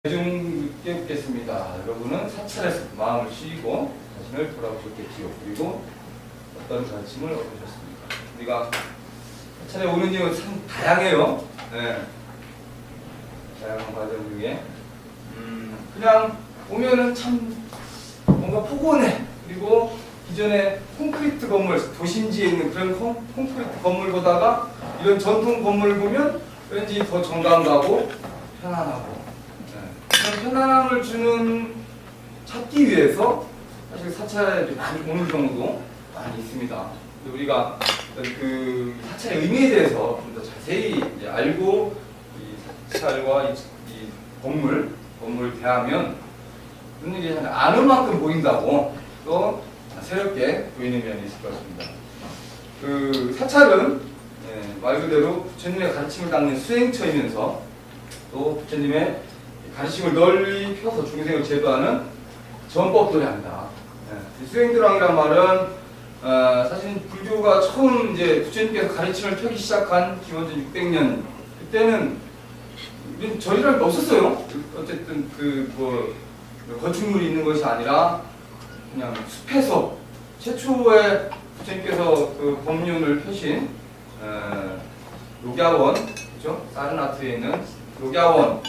대중께 묻겠습니다. 여러분은 사찰에서 마음을 쉬고 자신을 돌아보셨겠지요. 그리고 어떤 가르침을 얻으셨습니까? 우리가 사찰에 오는 이유는 참 다양해요. 네. 다양한 과정 중에 그냥 오면은 참 뭔가 포근해. 그리고 기존의 콘크리트 건물, 도심지에 있는 그런 콘크리트 건물보다가 이런 전통 건물을 보면 왠지 더 정감 가고 편안하고, 그런 편안함을 찾기 위해서 사실 사찰에 많이 오는 경우도 많이 있습니다. 우리가 그 사찰의 의미에 대해서 좀 더 자세히 알고 이 사찰과 이 건물을 대하면 그런 일이 아는 만큼 보인다고 또 새롭게 보이는 면이 있을 것 같습니다. 그 사찰은 말 그대로 부처님의 가르침을 닦는 수행처이면서 또 부처님의 가르침을 널리 펴서 중생을 제도하는 전법도량이다. 수행도량이란 말은 사실 불교가 처음 이제 부처님께서 가르침을 펴기 시작한 기원전 600년 그때는 절이란 게 없었어요. 어쨌든 건축물이 있는 것이 아니라 그냥 숲에서 최초의 부처님께서 그 법륜을 펴신 녹야원, 그죠? 사르나트에 있는 녹야원,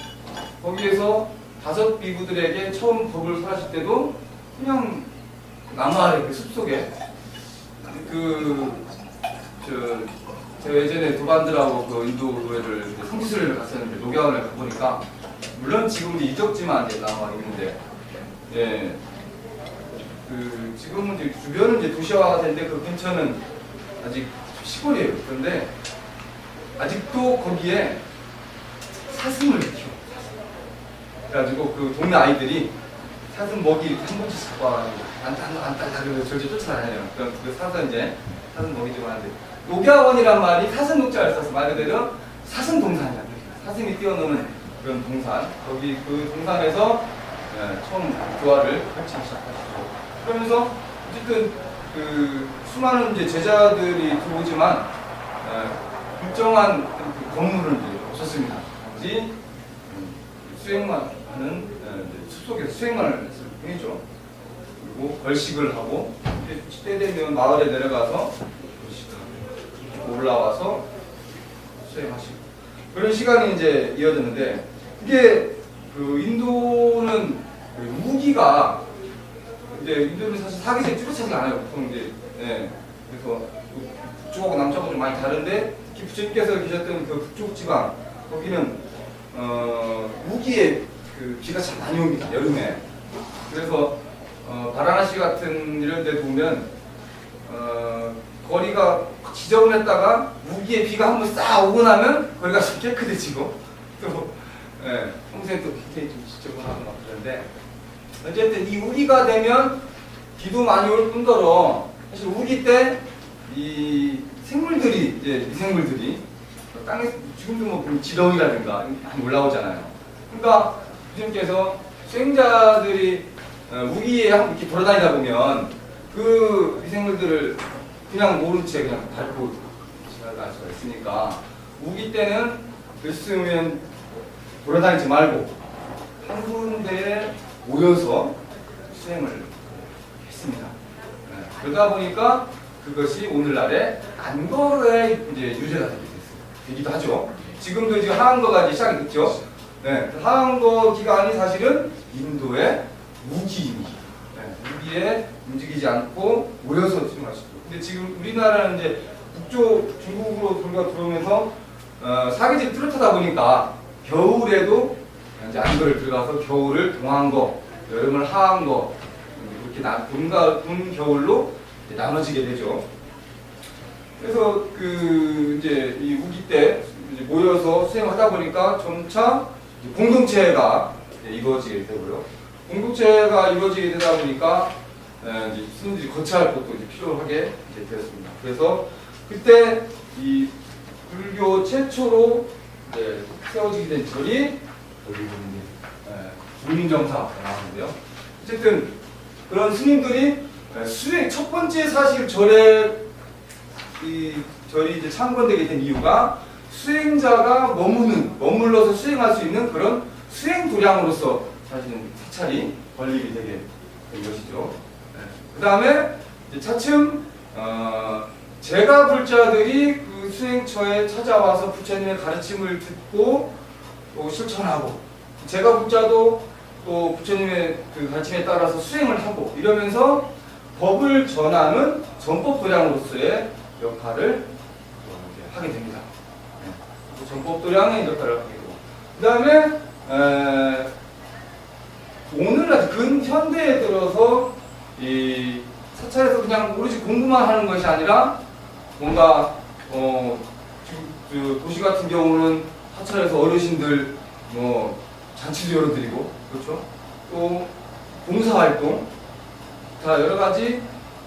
거기에서 5 비구들에게 처음 법을 설하실 때도 그냥 나무 아래 그 숲속에 제가 예전에 도반드라고 그 인도 노예를 성지순례를 갔었는데 녹야원을 가보니까 물론 지금도 이적지만 나와 있는데 지금은 이제 주변은 이제 도시화가 됐는데 그 근처는 아직 시골이에요. 그런데 아직도 거기에 사슴을 키워. 그래가지고 그 동네 아이들이 사슴 먹이 한 번씩 잡고 와가지고 안 딸라 그래서 절대 쫓아다녀요. 그 사서 이제 사슴 먹이 좀 하는데 녹야원이란 말이 사슴 녹자를 써서 말 그대로 사슴 동산이야. 사슴이 뛰어노는 그런 동산. 거기 그 동산에서 처음 교화를 펼치기 시작하시고 그러면서 어쨌든 그 수많은 이제 제자들이 들어오지만 일정한 그 건물을 이제 없었습니다. 단지 수행만 하는 숲속에서 수행만 했을 뿐이죠. 그리고 걸식을 하고 때 되면 마을에 내려가서 걸식하고 올라와서 수행하시고 그런 시간이 이제 이어졌는데 이게 그 인도는 그 우기가 이제 인도는 사실 사계절이 뚜렷하지 않아요. 보통 이제 그래서 북쪽하고 남쪽하고 좀 많이 다른데 특히 부처님께서 계셨던 그 북쪽 지방 거기는 우기에 그 비가 참 많이 옵니다. 여름에. 그래서 바라나시 같은 이런 데 보면 거리가 지저분했다가 우기에 비가 한번 싹 오고 나면 거리가 좀 깨끗해지고 또 평소에 또 굉장히 좀 지저분하고 막 그런데 어쨌든 이 우기가 되면 비도 많이 올 뿐더러 사실 우기 때 이 생물들이 이제 미생물들이 땅에 지금도 뭐 보면 지렁이라든가 많이 올라오잖아요. 그러니까 부처님께서 수행자들이 우기에 이렇게 돌아다니다 보면 그 미생물들을 그냥 모른 채 그냥 밟고 지나갈 수가 있으니까 우기 때는 됐으면 돌아다니지 말고 한 군데에 모여서 수행을 했습니다. 그러다 보니까 그것이 오늘날의 안거의 이제 유래가 되기도 하죠. 지금도 지금 하안거가 이제 시작이 됐죠. 하안거 기간이 사실은 인도의 무기입니다. 무기에 움직이지 않고 모여서 수행하시고. 근데 지금 우리나라는 이제 북쪽 중국으로 들어오면서 사계절이 뚜렷하다 보니까 겨울에도 이제 안거를 들어가서 겨울을 동안거, 여름을 하안거 이렇게 봄, 겨울로 나눠지게 되죠. 그래서 이제 이 우기 때 이제 모여서 수행하다 보니까 점차 공동체가 이루어지게 되고요. 공동체가 이루어지게 되다 보니까 이제 스님들이 거쳐할 것도 이제 필요하게 이제 되었습니다. 그래서 그때 이 불교 최초로 세워지게 된 절이 무림정사라고 나오는데요. 어쨌든 그런 스님들이 수행 첫 번째 사실 절이 이제 창건되게 된 이유가 수행자가 머물러서 수행할 수 있는 그런 수행 도량으로서 사실은 사찰이 건립이 되게 된 것이죠. 네. 그 다음에 차츰 제가 불자들이 그 수행처에 찾아와서 부처님의 가르침을 듣고 또 실천하고, 제가 불자도 또 부처님의 그 가르침에 따라서 수행을 하고 이러면서 법을 전하는 전법 도량으로서의 역할을 하게 됩니다. 네. 전법 도량의 역할을 하게 되고, 그 다음에 오늘날 근현대에 들어서 이 사찰에서 그냥 오로지 공부만 하는 것이 아니라 뭔가 그 도시 같은 경우는 사찰에서 어르신들 뭐 잔치도 열어드리고, 그렇죠? 또 봉사활동, 다 여러 가지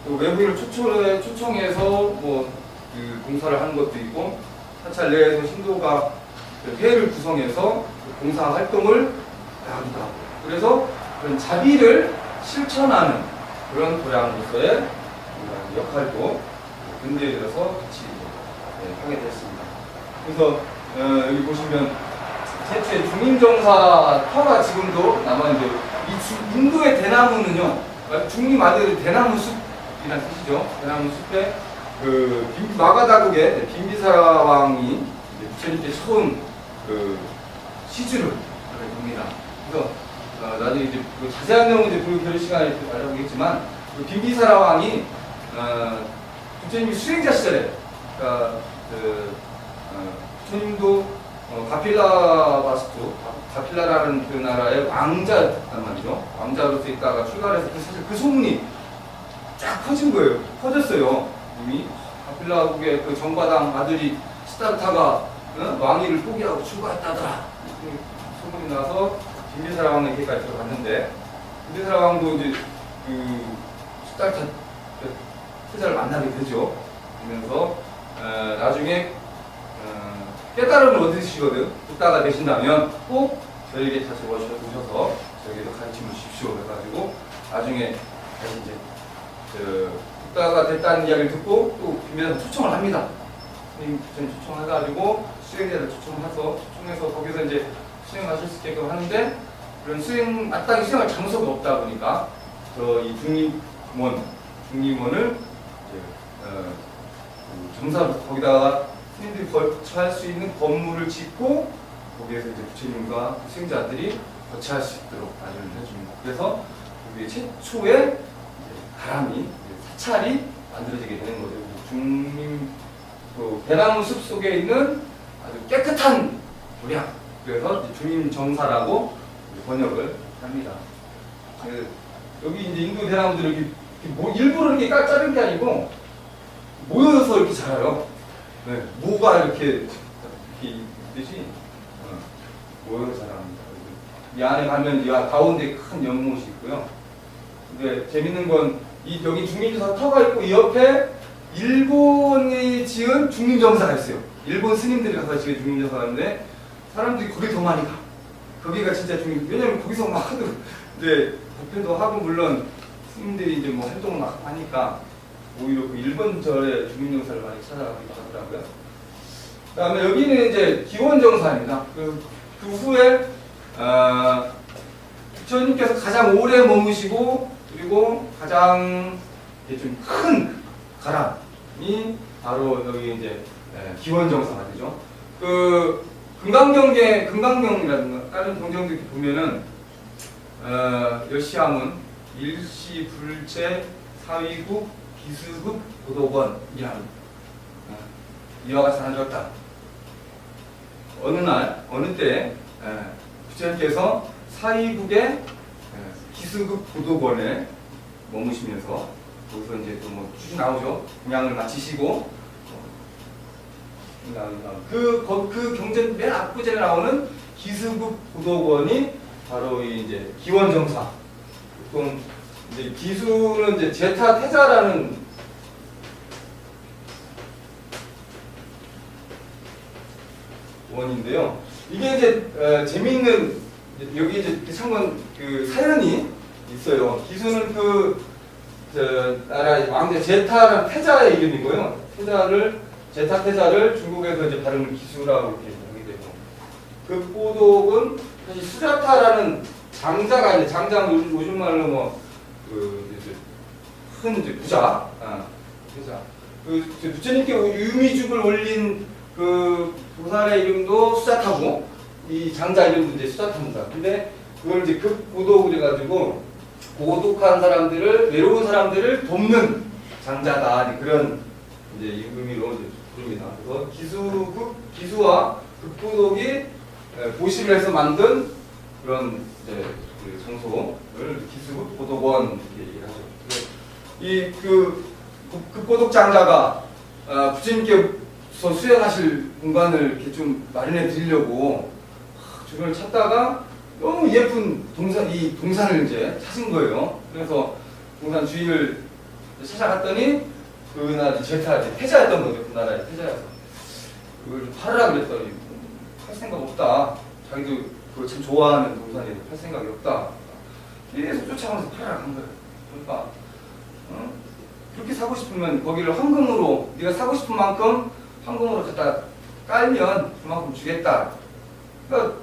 또 외부인을 초청해서 뭐 그 봉사를 하는 것도 있고, 사찰 내에서 신도가 회를 구성해서 봉사활동을 하기도 하고, 그래서 그런 자비를 실천하는 그런 도량으로서의 역할도 근대에 들어서 같이 하게 됐습니다. 그래서 여기 보시면 최초의 중림정사 터가 지금도 남아있는데, 이 인도의 대나무는요, 중림 아들 대나무 숲이라는 뜻이죠. 대나무 숲에 그 마가다국의 빈비사라 왕이 부처님께 처음 그 시주를 하게 됩니다. 그래서 나중에 이제 그 자세한 내용은 이제 그 시간에 알아보겠지만, 그 빈비사라 왕이 부처님이 수행자 시절에, 그러니까 부처님도 가필라라는 그 나라의 왕자였단 말이죠. 왕자로서 있다가 출가를 해서 사실 그 소문이 쫙 퍼진 거예요. 퍼졌어요. 이미 가필라국의 그 정과당 아들이 시다르타가 왕위를 포기하고 출가했다더라. 소문이 나서 빈비사라 왕에게까지 들어갔는데, 빈비사라 왕도 이제 그 시다르타 태자를 만나게 되죠. 그러면서 나중에 깨달음을 얻으시거든. 듣다가 되신다면 꼭 저에게 다시 오셔서 저에게도 가르침을 주십시오. 그래가지고 나중에 다시 이제 듣다가 됐다는 이야기를 듣고 또 빈비사라 초청을 합니다. 스님 초청해가지고 수행자를 초청해서 거기서 이제 수행하실 수 있게끔 하는데, 그런 마땅히 수행할 장소가 없다 보니까 이 중림원을 정사 거기다가 스님들이 거처할 수 있는 건물을 짓고, 거기에서 이제 부처님과 수행자들이 거처할 수 있도록 마련을 해줍니다. 그래서 우리 최초의 가람이 사찰이 만들어지게 되는 거죠. 중림 대나무 숲 속에 있는 아주 깨끗한 도량, 그래서 중림정사라고 번역을 합니다. 여기 이제 인도 대나무들이 이렇게 일부러 이렇게 자른 게 아니고 모여서 이렇게 자라요. 네, 모가 이렇게 있듯이 모여서 자랍니다. 이 안에 가면 이 가운데 큰 연못이 있고요. 근데 재밌는 건 여기 중림정사 터가 있고, 이 옆에 일본이 지은 중림정사가 있어요. 일본 스님들이 가서 지은 중림정사가 있는데 사람들이 거기 더 많이 가. 거기가 진짜 왜냐면 거기서 막 이제 법회도 하고, 물론 스님들이 이제 뭐 활동을 막 하니까 오히려 그 일본 절에 중림정사를 많이 찾아가기도 하더라고요. 그 다음에 여기는 이제 기원정사입니다. 그 후에 부처님께서 가장 오래 머무시고, 그리고 가장 좀 큰 가람이 바로 여기 이제 기원정사가 되죠. 그 금강경이라든가 다른 경전들 보면은 여시함은 일시 불체 사위국 기수국 도덕원이라는 이와 같이 나눠졌다. 어느 날 어느 때 부처님께서 사위국의 기수국 도덕원에 머무시면서, 거기서 이제 또 뭐 쭉 나오죠. 공양을 마치시고, 그 경전 맨 앞구절에 나오는 기수국 도덕원이 바로 이제 기원정사. 보통 이제 기수는 이제 제타 태자라는 원인데요. 이게 이제 재미있는, 여기 이제 참고한 그 사연이 있어요. 기수는 나라 왕자 제타라는 태자의 이름이고요. 제타 태자를 중국에서 이제 발음을 기수라고 이렇게 하게 되고, 극고독은 사실 수자타라는 장자가 있는데, 장자는 요즘 말로 큰 이제 부자, 부자. 부처님께 유미죽을 올린 그 보살의 이름도 수자타고, 이 장자 이름도 이제 수자타입니다. 근데 그걸 이제 극고독을 해가지고 고독한 사람들을, 외로운 사람들을 돕는 장자다, 그런 이제 의미로 이제 부릅니다. 그래서 기수와 극고독이 보시를 해서 만든 그런 이제 그 장소를 기수극고독원 이렇게 얘기하죠. 이 극고독 장자가 부처님께서 수행하실 공간을 이렇게 좀 마련해 드리려고 주변을 찾다가 너무 예쁜 이 동산을 이제 찾은 거예요. 그래서 동산 주위를 찾아갔더니 그날 태자였던 거죠. 그 나라의 태자여서 그걸 좀 팔으라 그랬더니 팔 생각 없다. 자기도 그걸 참 좋아하는 동산인데 팔 생각이 없다. 계속 쫓아가면서 팔으라 한 거예요. 그러니까 그렇게 사고 싶으면 거기를 황금으로, 네가 사고 싶은 만큼 황금으로 갖다 깔면 그만큼 주겠다. 그러니까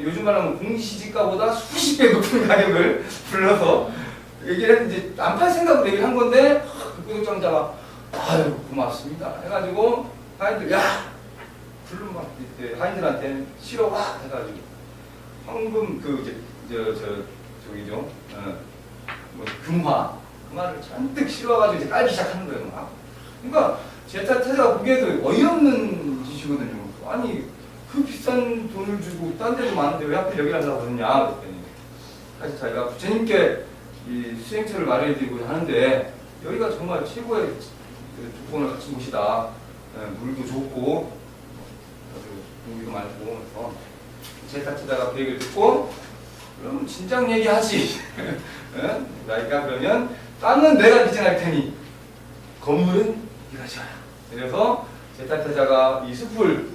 요즘 말하면 공시지가보다 수십 배 높은 가격을 불러서 얘기를 했는데, 안 팔 생각으로 얘기를 한 건데, 그 구독장자가 아유 고맙습니다 해가지고 하인들, 야 불러 막 하인들한테 실어 와 해가지고 황금 저기죠, 금화를 잔뜩 실어가지고 이제 깔기 시작하는 거예요. 막. 그러니까 태자가 보기에도 어이없는 짓이거든요. 아니 그 비싼 돈을 주고 딴 데도 많은데 왜 하필 여기 한다고 그러냐 그랬더니, 사실 자기가 부처님께 이 수행처를 마련해드리고 하는데 여기가 정말 최고의 조건을 갖춘 곳이다. 물도 좋고 공기도 많고. 그래서 제타치다가 그 얘기를 듣고, 그럼 진작 얘기하지. 나이가 그러면 땅은 내가 기증할 테니 건물은 네가 지어라. 그래서 제타태자가 이 숲을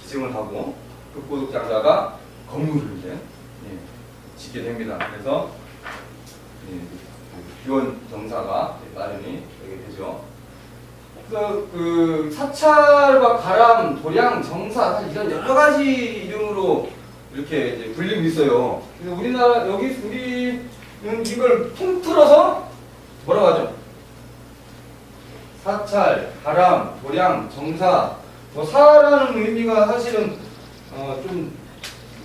기증을 하고 극고독 장자가 건물을 이제 짓게 됩니다. 그래서 비원 정사가 마련이 되게 되죠. 그 사찰과 가람, 도량, 정사, 사실 이런 여러 가지 이름으로 이렇게 이제 불리고 있어요. 그래서 우리는 이걸 통틀어서 뭐라고 하죠? 사찰, 가람, 도량, 정사, 사라는 의미가 사실은 좀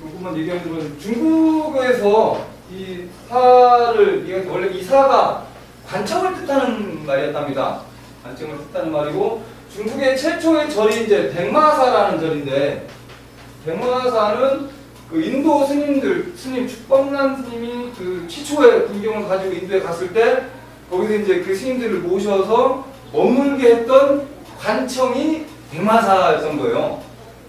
조금만 얘기하면, 중국에서 이 사를, 원래 이 사가 관청을 뜻하는 말이었답니다. 관청을 뜻하는 말이고, 중국의 최초의 절이 이제 백마사라는 절인데, 백마사는 그 인도 스님 축법란 스님이 그 최초의 불경을 가지고 인도에 갔을 때, 거기서 이제 그 스님들을 모셔서 머물게 했던 관청이 백마사였던 거예요.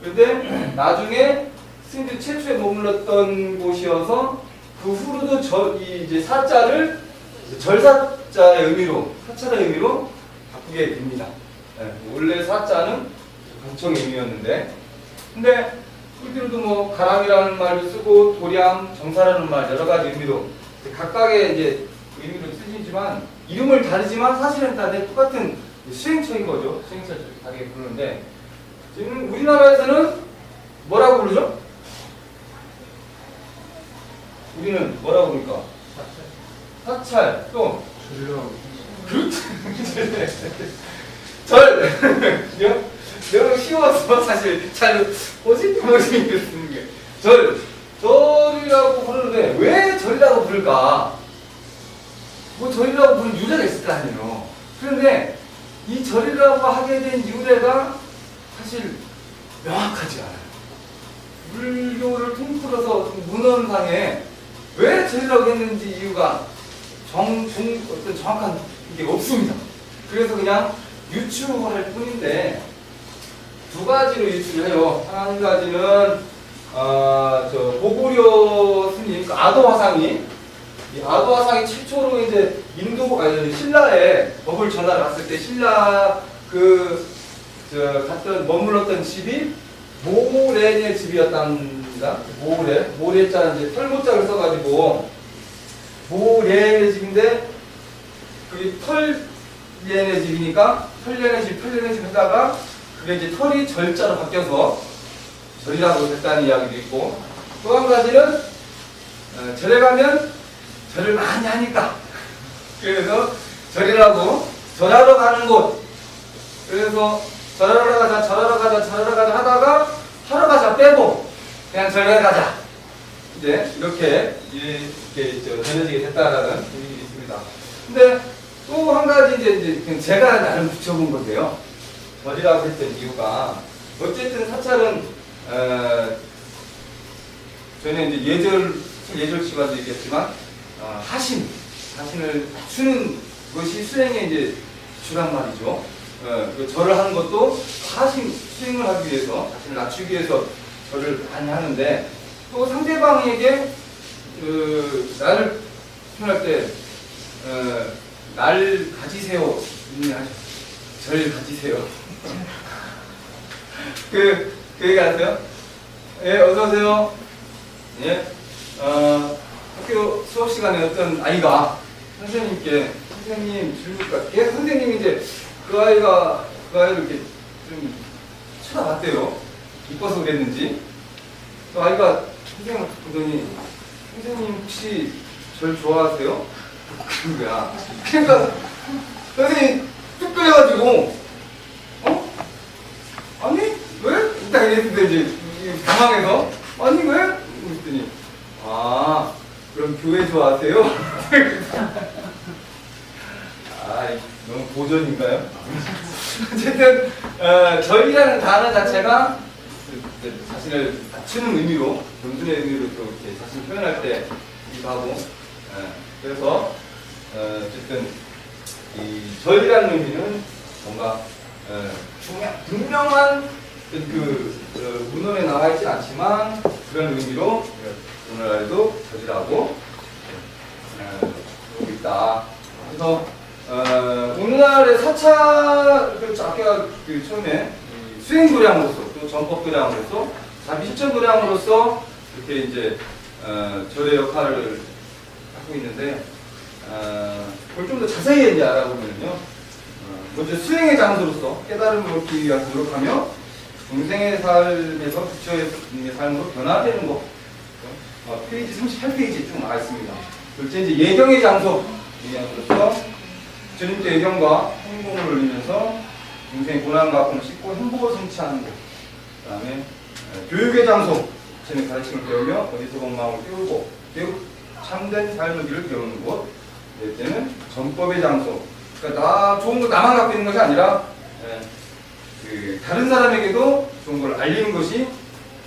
그런데 나중에 스님들이 최초에 머물렀던 곳이어서 그 후로도 이제 사자를 절사자의 의미로, 사찰의 의미로 바꾸게 됩니다. 원래 사자는 관청의 의미였는데, 근데 우리들도 뭐 가람이라는 말도 쓰고 도량, 정사라는 말 여러 가지 의미로 각각의 이제 의미로 쓰이지만, 이름을 다르지만 사실은 다 똑같은 수행처인 거죠. 수행처를 다르게 부르는데, 지금 우리나라에서는 뭐라고 부르죠? 우리는 뭐라고 부를까? 사찰, 또 절! 너무 쉬워서 사실 잘 어떻게 쓰는 게 절이라고 부르는데, 왜 절이라고 부를까? 뭐 절이라고 부르는 유래가 있을 거 아니에요. 그런데 이 절이라고 하게 된 유래가 사실 명확하지 않아요. 불교를 통틀어서 문헌상에 왜 절이라고 했는지 이유가 어떤 정확한 게 없습니다. 그래서 그냥 유추할 뿐인데, 두 가지로 유추를 해요. 한 가지는 고구려 스님, 그 아도화상이 최초로 이제 신라에 법을 전하러 갔을 때, 신라 머물렀던 집이 모래의 집이었답니다. 모래자는 이제 털모자를 써가지고 모래의 집인데, 그게 털예의 집이니까 털예의 집 하다가 그게 이제 털이 절자로 바뀌어서 절이라고 됐다는 이야기도 있고, 또 한 가지는 절에 가면 절을 많이 하니까 그래서 절이라고, 절하러 가는 곳. 그래서 절하러 가자, 절하러 가자, 절하러 가자 하다가 하러 가자 빼고 그냥 절에 가자. 이제 이렇게 전해지게 됐다라는 의미가 있습니다. 근데 또 한 가지 이제 그냥 제가 나름 붙여본 건데요. 절이라고 했던 이유가 어쨌든 사찰은 저는 이제 예절치가도 얘기했지만 자신을 낮추는 것이 수행의 이제 주란 말이죠. 그 절을 하는 것도 수행을 하기 위해서, 자신을 낮추기 위해서 절을 많이 하는데, 또 상대방에게 나를 표현할 때 날 가지세요, 절 가지세요. 그 얘기 아세요? 예, 어서오세요. 예, 학교 수업 시간에 어떤 아이가 선생님께, 선생님 줄까? 걔 선생님이 이제 그 아이를 이렇게 좀 쳐다봤대요. 이뻐서 그랬는지. 그 아이가 선생님을 보더니, 선생님 혹시 절 좋아하세요? 그런 거야. 그러니까 선생님이 뚝 끌려가지고, 아니? 왜? 딱 이랬는데 이제 당황해서, 아니 왜? 그랬더니, 그럼 교회 좋아하세요? 너무 고전인가요? 어쨌든 절이라는 단어 자체가 자신을 낮추는 의미로, 겸손의 의미로 또 이렇게 자신을 표현할 때이기도 하고, 그래서 어쨌든 이 절이라는 의미는 뭔가 분명한 문헌에 나와 있지 않지만 그런 의미로 오늘날에도 절이라고 그러고 있다. 그래서 오늘날의 사찰, 아까 처음에 수행도량으로서, 또 전법도량으로서, 자비실천도량으로서 이렇게 이제 절의 역할을 하고 있는데, 그걸 좀 더 자세히 이제 알아보면요, 먼저 수행의 장소로서 깨달음을 얻기 위해서 노력하며 중생의 삶에서 부처의 삶으로 변화되는 것. 페이지 38페이지에 쭉 나와 있습니다. 둘째 이제 예경의 장소, 예경으로서 주님께 예경과 행복을 올리면서 중생의 고난과 아픔을 씻고 행복을 성취하는 것. 그 다음에 교육의 장소, 부처의 가르침을 배우며 어리석은 마음을 깨우고 참된 삶의 길을 배우는 곳. 넷째는 전법의 장소. 그러니까 좋은 거 나만 갖고 있는 것이 아니라 다른 사람에게도 좋은 걸 알리는 것이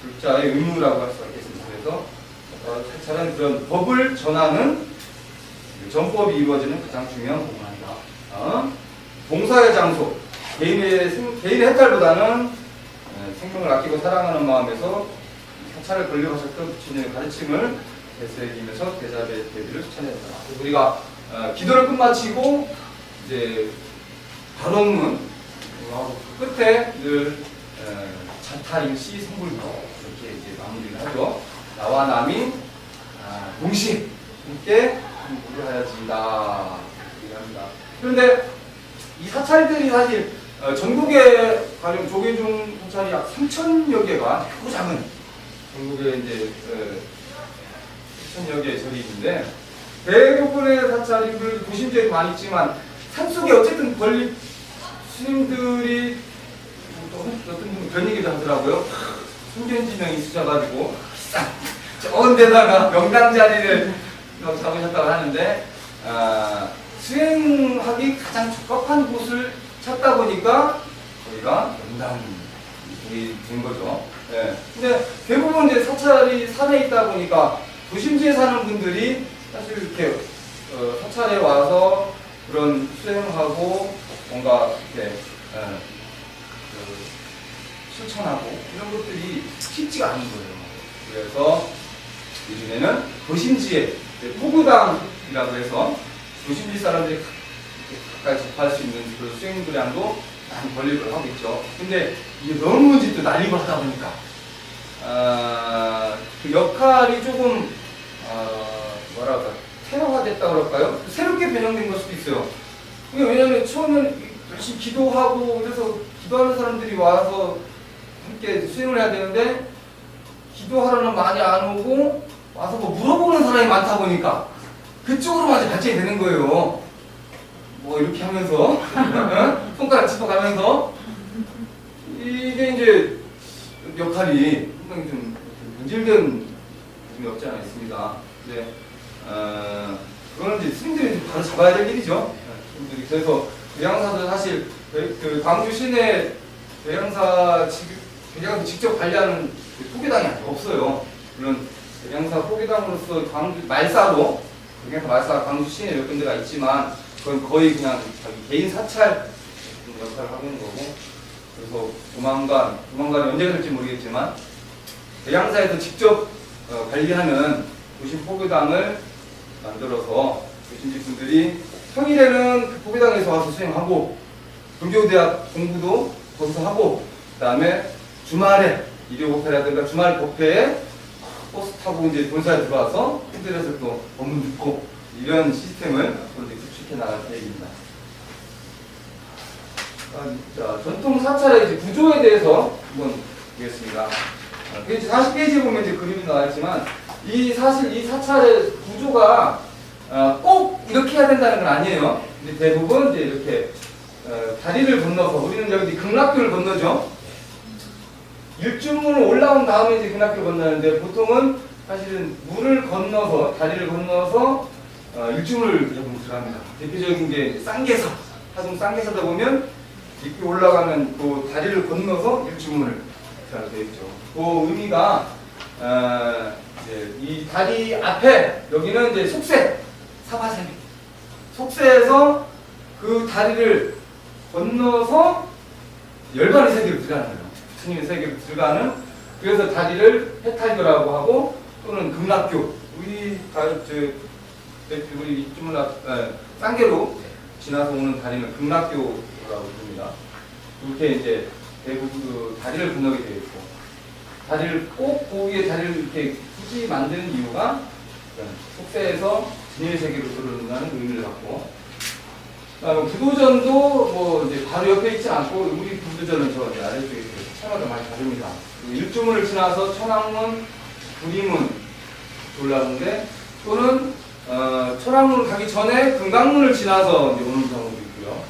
불자의 의무라고 할 수가 있겠습니다. 그래서 사찰은 그런 법을 전하는 전법이 이루어지는 가장 중요한 공간이다. 봉사의 장소. 개인의 햇살보다는 생명을 아끼고 사랑하는 마음에서 사찰을 건립하셨던 부처님의 가르침을 되새기면서 대자의 대비를 추천했다. 우리가 기도를 끝마치고 이제 발언문 끝에 늘 자타임시 성불교 이렇게 이제 마무리를 하죠. 나와 남이 동시에 함께 공부하여진다 얘기합니다. 그런데 이 사찰들이 사실 전국에 가령 조계종 사찰이 약 3,000여 개가 크고 작은 전국에 이제 3,000여 개의 절이 있는데, 대부분의 사찰이 도심지에 많이 있지만 산속에 어쨌든 권리 스님들이 어떤 분은 그런 얘기도 하더라고요. 숨견지명이 있으셔가지고 좋은 데다가 명당 자리를 잡으셨다고 하는데, 수행하기 가장 적합한 곳을 찾다 보니까 거기가 명당이 된 거죠. 네. 근데 대부분 이제 사찰이 산에 있다 보니까 도심지에 사는 분들이 사실 이렇게 사찰에 와서 그런 수행하고 뭔가 이렇게 실천하고 이런 것들이 쉽지가 않은 거예요. 그래서 요즘에는 도심지에 포구당이라고 해서 도심지 사람들이 가까이 접할 수 있는 그런 수행도량도 많이 건립을 하고 있죠. 근데 이게 너무 이제 또 난리가 하다 보니까 그 역할이 조금 뭐랄까 퇴화됐다 그럴까요? 새롭게 변형된 걸 수도 있어요. 왜냐하면 처음엔 열심히 기도하고 그래서 기도하는 사람들이 와서 함께 수행을 해야 되는데 기도하러는 많이 안 오고 와서 뭐 물어보는 사람이 많다 보니까 그쪽으로만 발전이 되는 거예요. 뭐 이렇게 하면서 손가락 짚어가면서 이게 이제 역할이 상당히 좀 변질된 부분이 없지 않아 있습니다. 근데 그거는 이제 스님들이 바로 잡아야 될 일이죠. 스님들이. 그래서 대양사도 사실 그 광주 시내 대양사 직접 관리하는 포교당이 아직 없어요. 물론 대양사 포교당으로서 광주 말사로 대양사 말사 광주 시내 몇 군데가 있지만 그건 거의 그냥 자기 개인 사찰 역할을 하고 있는 거고, 그래서 조만간 언제 될지 모르겠지만 대양사에서 직접 관리하는 도심 포교당을 만들어서 도심직분들이 평일에는 그 포교당에서 와서 수행하고 불교대학 공부도 거기서 하고, 그 다음에 주말에 일요 법회라든가 주말 법회에 버스 타고 이제 본사에 들어와서 호텔에서 또 법문 듣고 이런 시스템을 앞으로 구축해 나갈 계획입니다. 자, 전통 사찰의 이제 구조에 대해서 한번 보겠습니다. 페이지 40페이지에 보면 이제 그림이 나와 있지만 사실 이 사찰의 구조가 꼭 이렇게 해야 된다는 건 아니에요. 근데 대부분 이제 이렇게 다리를 건너서, 우리는 여기 극락교를 건너죠. 일주문을 올라온 다음에 이제 극락교를 건너는데 보통은 사실은 물을 건너서, 다리를 건너서 일주문을 조금 들어갑니다. 대표적인 게 쌍계사, 하동 쌍계사다 보면 이렇게 올라가는 그 다리를 건너서 일주문을 들어가게 되어 있죠. 그 의미가 이제 이 다리 앞에 여기는 이제 속세, 사바세미, 속세에서 그 다리를 건너서 열반의 세계로 들어가는 거예요. 스님의 세계로 들어가는. 그래서 다리를 해탈교라고 하고, 또는 극락교, 우리 이쯤은 쌍계로 지나서 오는 다리는 극락교라고 부릅니다. 이렇게 이제 대부분 그 다리를 건너게 되어 있고, 다리를 꼭 그 위에 다리를 이렇게 굳이 만드는 이유가 속세에서 진의 세계로 들어온다는 의미를 갖고, 부도전도 뭐 이제 바로 옆에 있지 않고, 우리 부도전은 저 이제 아래쪽에 있어요. 차마다 많이 다릅니다. 일주문을 지나서 천왕문, 구리문 올라오는데, 또는 천왕문 가기 전에 금강문을 지나서 이제 오는 경우도 있고요.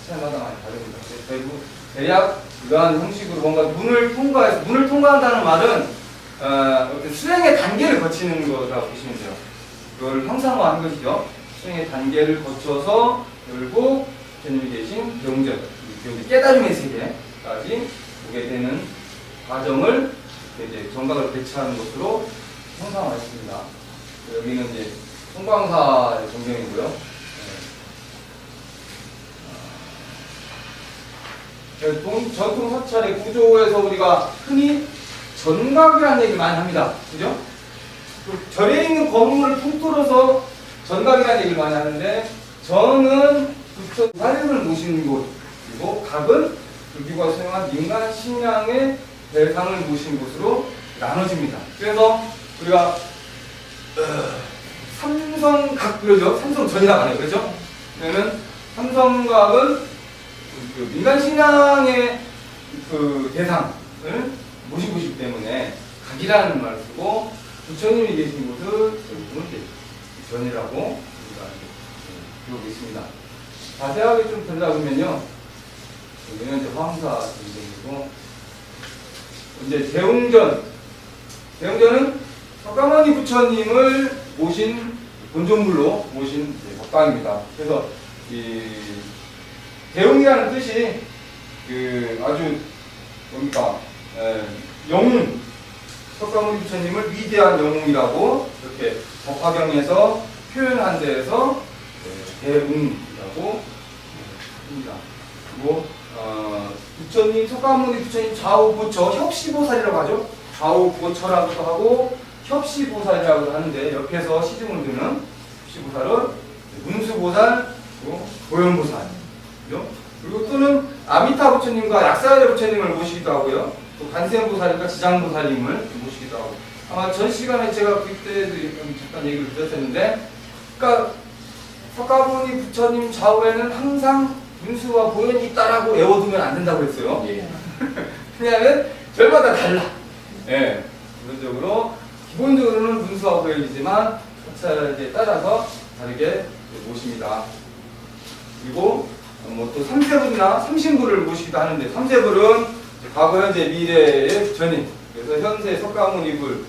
차마다 많이 다릅니다. 대부분 대략 이러한 형식으로 뭔가 문을 통과한다는 말은 어떤 수행의 단계를 거치는 거라고 보시면 돼요. 그걸 형상화한 것이죠. 수행의 단계를 거쳐서 결국 주님이 계신 병전, 깨달음의 세계까지 오게 되는 과정을 이제 정각을 배치하는 것으로 형상화했습니다. 여기는 이제 송광사의 전경이고요. 전통 사찰의 구조에서 우리가 흔히 전각이라는 얘기를 많이 합니다. 그죠? 절에 있는 건물을 통틀어서 전각이라는 얘기를 많이 하는데, 전은 부처 사림을 모시는 곳, 그리고 각은 불교가 수행한 민간 신앙의 대상을 모신 곳으로 나눠집니다. 그래서 우리가 삼성각 그러죠? 삼성전이라고 하네요. 그렇죠? 그러면 삼성각은 그 민간 신앙의 그 대상을 모신 곳이기 때문에 각이라는 말을 쓰고, 부처님이 계신 곳을 전이라고 우리가 그러고 있습니다. 자세하게 좀 들여다보면요, 여기는 이제 화엄사 전쟁이고, 이제 대웅전은 석가모니 부처님을 모신 본존물로 모신 법당입니다. 그래서 이 대웅이라는 뜻이 그 아주 뭡니까 영웅, 석가모니 부처님을 위대한 영웅이라고 이렇게 법화경에서 표현한 데에서 대웅이라고 합니다. 그리고 부처님, 석가모니 부처님 좌우부처, 협시보살이라고 하죠. 좌우부처라고도 하고 협시보살이라고 하는데, 옆에서 시중을 드는 협시보살은 문수보살, 고현보살, 그리고 또는 아미타 부처님과 약사야대 부처님을 모시기도 하고요. 또 간센보살과 지장보살님을 모시기도 하고. 아마 전 시간에 제가 그때도 잠깐 얘기를 드렸었는데, 그러니까 석가모니 부처님 좌우에는 항상 문수와 보현이 있다라고 외워두면 안 된다고 했어요. 예. 왜냐하면 절마다 달라. 예. 기본적으로는 문수와 고열이지만 차차에 따라서 다르게 모십니다. 그리고 뭐 또 삼세불이나 삼신불을 모시기도 하는데, 삼세불은 과거, 현재, 미래의 부처님, 그래서 현재 석가모니불,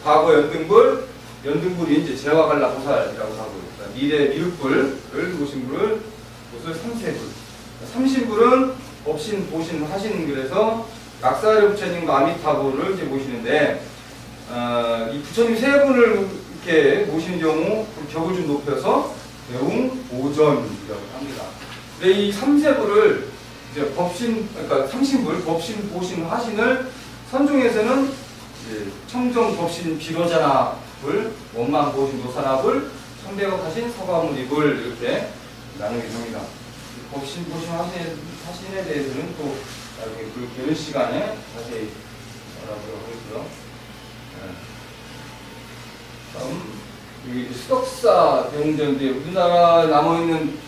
과거 연등불, 연등불이 이제 제화갈라보살이라고 하고, 미래 미륵불을 모신 불을 삼세불. 삼신불은 법신, 보신, 하신 글에서 낙사리 부처님과 아미타불을 이제 모시는데, 이 부처님 세 분을 이렇게 모시는 경우 격을 좀 높여서 대웅 오전이라고 합니다. 근데 이 삼세불을 이제 법신, 그러니까 삼신불, 법신, 보신, 화신을 선종에서는 이제 청정, 법신, 비로자나불, 원만, 보신, 노사나불, 청대각 하신, 서가모니불 이렇게 나누게 됩니다. 법신, 보신, 화신에 대해서는 또 나중에 그 배운 시간에 자세히 알아보도록 하겠고요. 다음, 여기 수덕사 대웅전인데, 우리나라 남아있는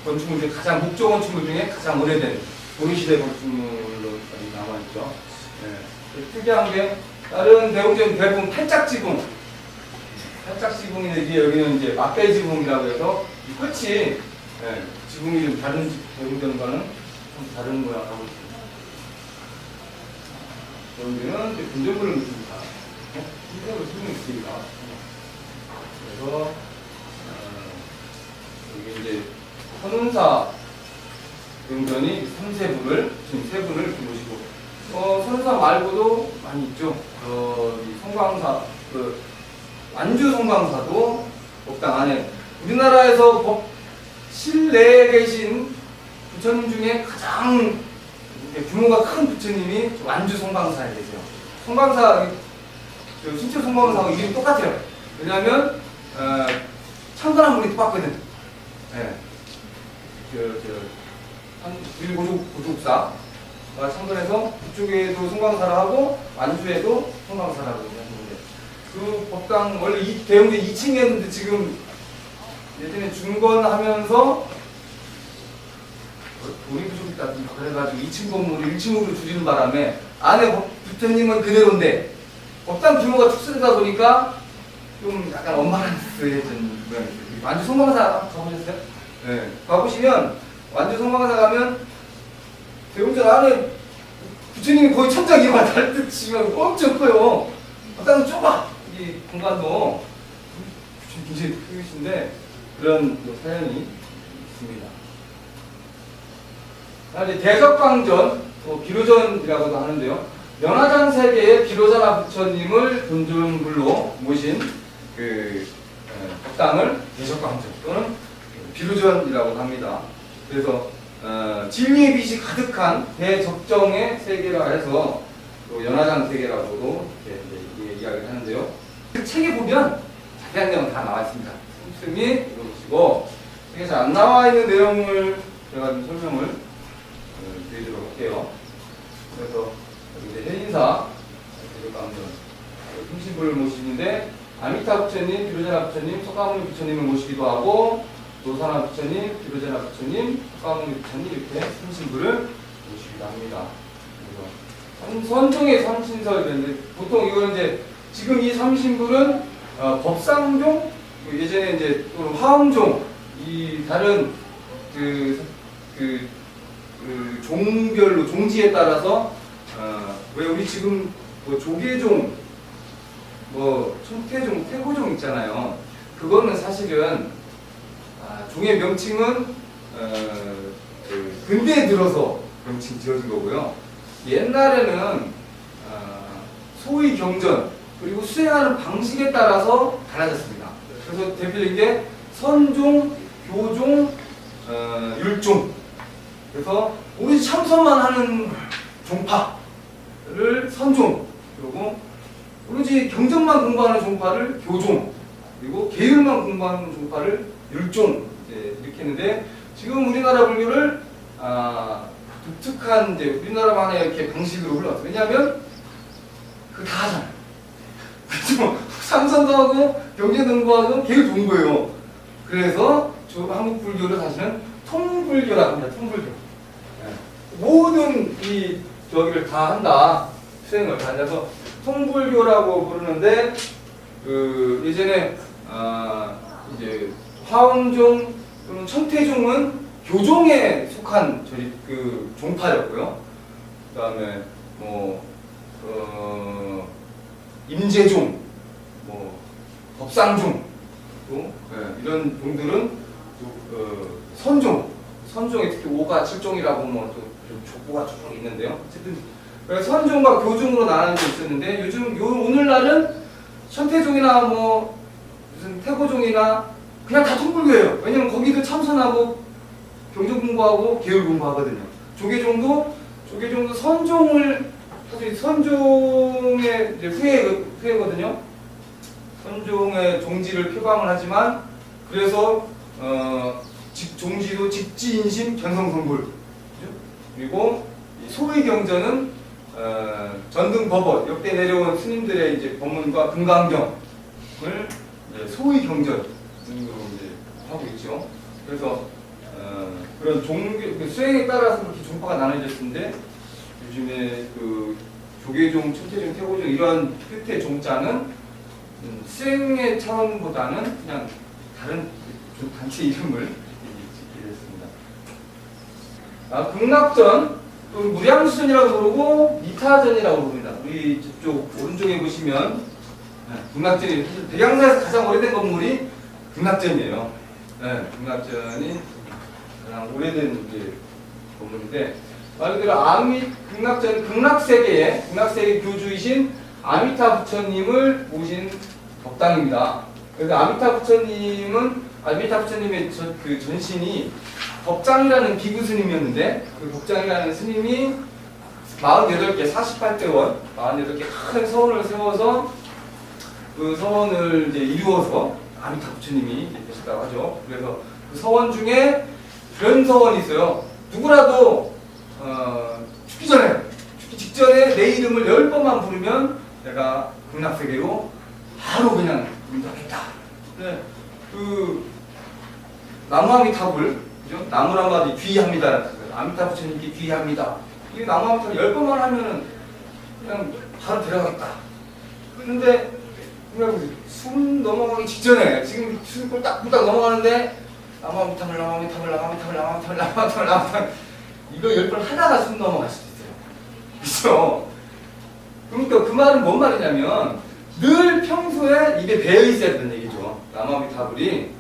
건축물 중에 가장, 목조 건축물 중에 가장 오래된 도시시대 건축물로 남아있죠. 네. 특이한 게, 다른 대웅전 대부분 팔짝지붕, 팔짝지붕인데, 여기는 이제 막대지붕이라고 해서, 이 끝이, 네, 지붕이 좀 다른 대웅전과는 좀 다른 모양하고 있습니다. 대웅전은 이제 분전물을 묻습니다. 분전물을 쓰는 있습니다. 그래서, 여기 이제, 선운사 대웅전이 삼세불을, 지금 세 분을 이렇게 모시고, 선운사 말고도 많이 있죠. 이 성광사, 완주 성광사도 법당 안에, 우리나라에서 실내에 계신 부처님 중에 가장 규모가 큰 부처님이 완주 성광사에 계세요. 성광사, 신체 성광사하고 이름이 똑같아요. 왜냐하면, 창건한 분이 똑같거든. 네. 고족사가 창건해서 그쪽에도 성광사를 하고 완주에도 성광사를 하고 하는데, 그 법당 원래 이 대웅전 2층이었는데 지금 예전에 중건하면서 돈이 부족했다 그래가지고 2층 건물을 1층으로 줄이는 바람에 안에 부처님은 그대로인데 법당 규모가 축소되다 보니까 좀 약간 언밸런스해진 모양이에요. 완주 성광사 가보셨어요? 네. 가보시면 완주 성광사 가면 대웅전 안에 부처님이 거의 천장 이만 달듯이면 엄청 커요. 법당은 좁아. 이 공간도 굉장히 크신데 그런 사연이 있습니다. 이제 대적광전, 비로전이라고도 하는데요. 연화장 세계의 비로자나 부처님을 본尊불로 모신 그 법당을 대적광전 또는 비로전이라고 합니다. 그래서 진리의 빛이 가득한 대적정의 세계라 해서 또 연화장 세계라고도 이렇게 이야기를 하는데요. 그 책에 보면 자세한 내용 다 나와 있습니다. 씀씀이 읽어보시고 책에 잘 안 나와 있는 내용을 제가 좀 설명을 드리도록 할게요. 그래서 이제 해인사 대적광전 흥신불을 모시는데 아미타 부처님, 비로자나 부처님, 석가모니 부처님을 모시기도 하고 노사나 부처님, 비로자나 부처님, 석가모니 부처님 이렇게 삼신불을 모시기도 합니다. 그래서 선종의 삼신설인데 보통 이거는 이제 지금 이 삼신불은 법상종, 예전에 이제 또는 화엄종 이 다른 그 종별로 종지에 따라서 왜 우리 지금 뭐 조계종, 뭐 천태종, 태고종 있잖아요. 그거는 사실은 종의 명칭은 근대에 들어서 명칭 지어진 거고요. 옛날에는 소위 경전 그리고 수행하는 방식에 따라서 달라졌습니다. 그래서 대표적인 게 선종, 교종, 율종. 그래서 오로지 참선만 하는 종파를 선종, 그리고 오로지 경전만 공부하는 종파를 교종, 그리고 계율만 공부하는 종파를 율종 이렇게 했는데 지금 우리나라 불교를 독특한 이제 우리나라만의 이렇게 방식으로 흘러왔어요. 왜냐하면 그거 다 하잖아요. 그렇죠? 참선도 하고 경전도 하고 계율 좋은 거예요. 그래서 한국 불교를 사실은 통불교라고 합니다. 통불교. 네. 모든 이 저기를 다 한다. 수행을 다 해서 통불교라고 부르는데 그 예전에 이제 화엄종 또는 천태종은 교종에 속한 저희 그 종파였고요. 그다음에 뭐 임재종, 뭐 법상종 또 이런 종들은 선종에 특히 5가 7종이라고 뭐 또 족보가 쭉 있는데요. 어쨌든 선종과 교종으로 나눠져 있었는데 요즘 오늘날은 천태종이나 뭐 무슨 태고종이나 그냥 다 통불교예요. 왜냐면 거기도 참선하고 경전 공부하고 계율 공부하거든요. 조계종도 선종을 사실 선종의 이제 후예거든요. 선종의 종지를 표방을 하지만 그래서 종지도 직지인심 견성성불 그리고 소의 경전은 전등법어 역대 내려온 스님들의 이제 법문과 금강경을 소의 경전 등으로 이제 하고 있죠. 그래서 그런 종교 수행에 따라서 그렇게 종파가 나눠졌는데 요즘에 그 조계종, 천태종, 태고종 이런 끝에 종자는 수행의 차원보다는 그냥 다른 단체 이름을 짓게 됐습니다. 극락전, 또 무량수전이라고 부르고 이타전이라고 부릅니다. 우리 저쪽 오른쪽에 보시면 극락전이 백양사에서 가장 오래된 건물이 극락전이에요. 극락전이 가장 오래된 이제 건물인데 말 그대로 극락세계의 교주이신 아미타 부처님을 모신 법당입니다. 그래서 아미타 부처님의 그 전신이 법장이라는 비구 스님이었는데 그 법장이라는 스님이 48개 48대원 48개 큰 서원을 세워서 그 서원을 이제 이루어서 아미타 부처님이 계셨다고 하죠. 그래서 그 서원 중에 그런 서원이 있어요. 누구라도 죽기 직전에 내 이름을 10번만 부르면 내가 극락세계로 바로 그냥 인도하겠다. 네. 그 나무 아미타불, 그죠? 나무라마디 귀합니다. 아미타 부처님께 귀합니다. 이 나무 아미타불 10번만 하면은 그냥 바로 데려가겠다. 그런데 숨 넘어가기 직전에 지금 숨을 딱 넘어가는데 나무 아미타불 이거 10번 하다가 숨 넘어갈 수도 있어요. 그렇죠? 그러니까 그 말은 뭔 말이냐면 늘 평소에 입에 배어 있어야 된다는 얘기죠. 나무 아미타불이.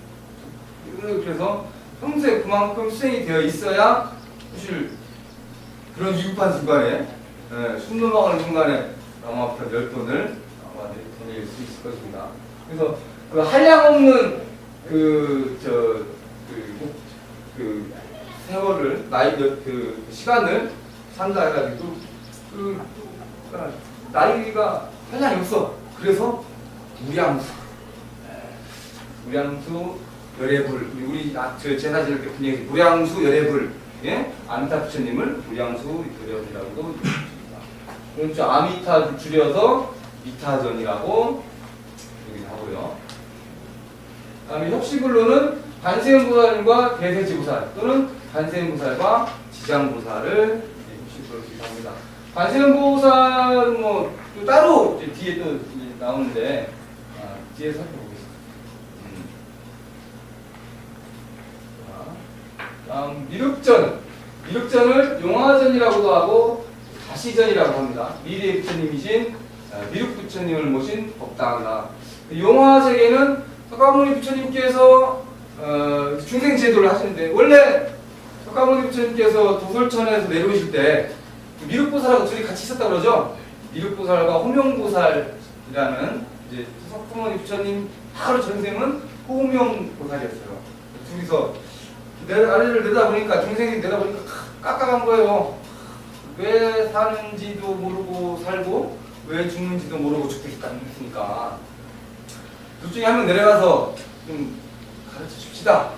그래서 평소에 그만큼 수행이 되어 있어야 사실 그런 위급한 순간에 숨 넘어가는 순간에 나무 아미타불 10번을 아마 되낼 수 있을 것입니다. 그래서 그 한량 없는 세월을 그 시간을 산다 해가지고 나이가 한량이 없어. 그래서 무량수 열애불 우리 제사 지낼 때 분명히 무량수 열애불 아미타 부처님을 무량수 열애불이라고도 부릅니다. 그렇죠. 아미타 줄여서 미타전이라고 얘기를 하고요. 다음에 협시불로는 관세음보살과 대세지보살 또는 관세음보살과 지장보살을 협시불로 기사합니다. 관세음보살은 뭐 또 따로 뒤에 또 나오는데 뒤에 살펴보겠습니다. 다음 미륵전을 용화전이라고도 하고 다시전이라고 합니다. 미래의 부처님이신 미륵 부처님을 모신 법당이다. 용화세계는 석가모니 부처님께서 중생 제도를 하시는데 원래 석가모니 부처님께서 도솔천에서 내려오실 때 미륵보살하고 둘이 같이 있었다 그러죠. 미륵보살과 호명보살이라는 이제 석가모니 부처님 바로 전생은 호명보살이었어요. 둘이서 아래를 내다보니까 중생이 내다보니까 깝깝한 거예요. 왜 사는지도 모르고 살고 왜 죽는지도 모르고 죽고 있으니까 둘 중에 한 명 내려가서 좀 가르쳐 줍시다.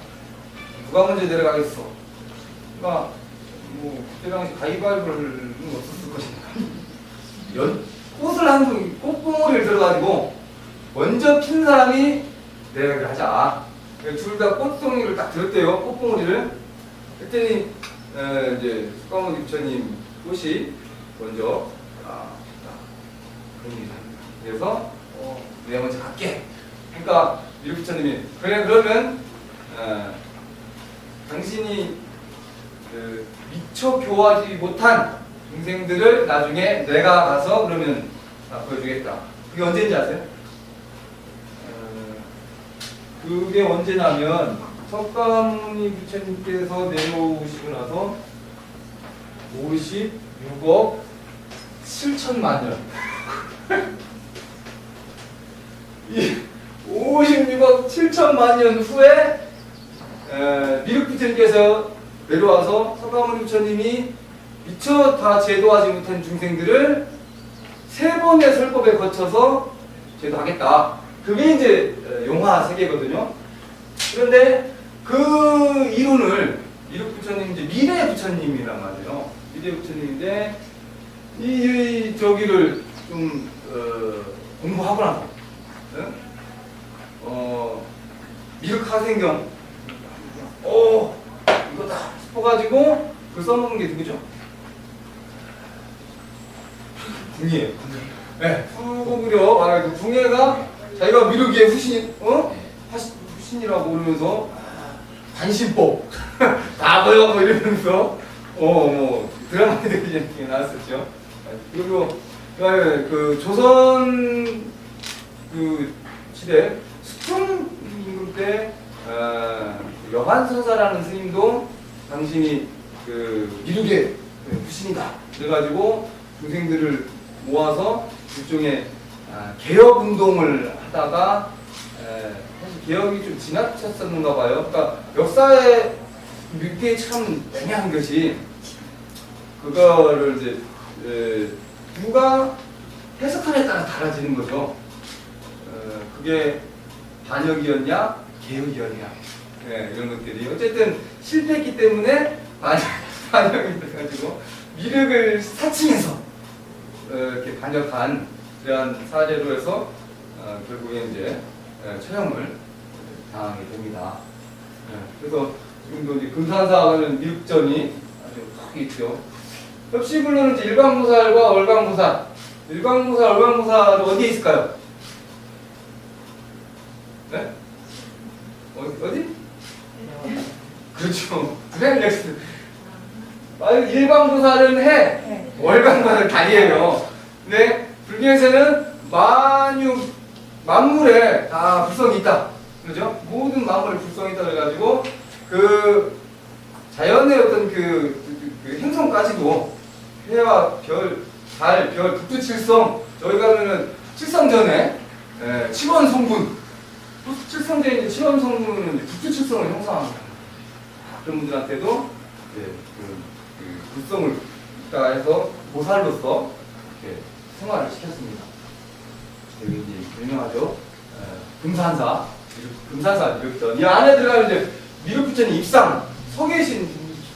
누가 먼저 내려가겠어? 그러니까 뭐 그때 당시 가위바위보는 없었을 것이니까 꽃을 한 송이 꽃봉오리를 들어가지고 먼저 핀 사람이 내려가게 하자. 둘 다 꽃송이를 딱 들었대요. 꽃봉오리를. 그랬더니 이제 석가모니 부처님 꽃이 먼저 그런 일을 합니다. 그래서 내가 먼저 갈게. 그러니까 미륵 부처님이 그래 그러면 당신이 미처 교화하지 못한 중생들을 나중에 내가 가서 그러면 보여주겠다. 그게 언제인지 아세요? 그게 언제냐면 석가모니 부처님께서 내려오시고 나서 56억 7천만 년 이 56억 7천만 년 후에 미륵 부처님께서 내려와서 석가모니 부처님이 미처 다 제도하지 못한 중생들을 3번의 설법에 거쳐서 제도하겠다. 그게 이제 용화 세계거든요. 그런데 그 이론을 미륵 부처님 이제 미래 부처님이란 말이에요. 미래 부처님인데 이 저기를 좀 공부하고 나서 미륵 하생경 이거 다 싶어가지고 그 써먹은 게 누구죠? 궁이에요. 네, 후구부려 말하기로 궁예가 자기가 미륵의 후신이라고 그러면서 관심법 다 보여고 이러면서 뭐 드라마들이 이렇게 나왔었죠. 그리고 그 조선 그 시대 수충 임금 때 여한서사라는 스님도 당신이 그 미륵의 후신이다. 그래가지고 중생들을 모아서 일종의 개혁 운동을 하다가 사실 개혁이 좀 지나쳤었는가 봐요. 그러니까 역사에 이게 참 애매한 것이 그거를 이제 누가 해석하냐에 따라 달라지는 거죠. 그게 반역이었냐 개혁이었냐 이런 것들이 어쨌든 실패했기 때문에 반역이 돼가지고 미륵을 사칭해서 이렇게 반역한 그러한 사례로 해서 결국에 이제 처형을 당하게 됩니다. 그래서 지금도 이제 금산사하는 미륵전이 아주 크게 있죠. 협시불로는 이제 일광무살과 월광무살. 일광무살, 월광무살은 어디에 있을까요? 네? 어디? 그렇죠. 브레일렉스. 일광무살은 해, 월광무살은 달이에요. 근데 불교에서는 만물에 다 불성이 있다. 그렇죠? 모든 만물에 불성이 있다 그래가지고 그 자연의 어떤 그 행성까지도 해와 별, 달, 별, 북두칠성 저희 가면은 칠성전에 칠원성분 칠성전에 있는 칠원성분은 북두칠성을 형성합니다. 그런 분들한테도 그 불성을 있다 해서 보살로서 이렇게 생활을 시켰습니다. 여기 이제 유명하죠. 금산사 미륵전. 이 안에 들어가면 이제 미륵 부처님 입상 서 계신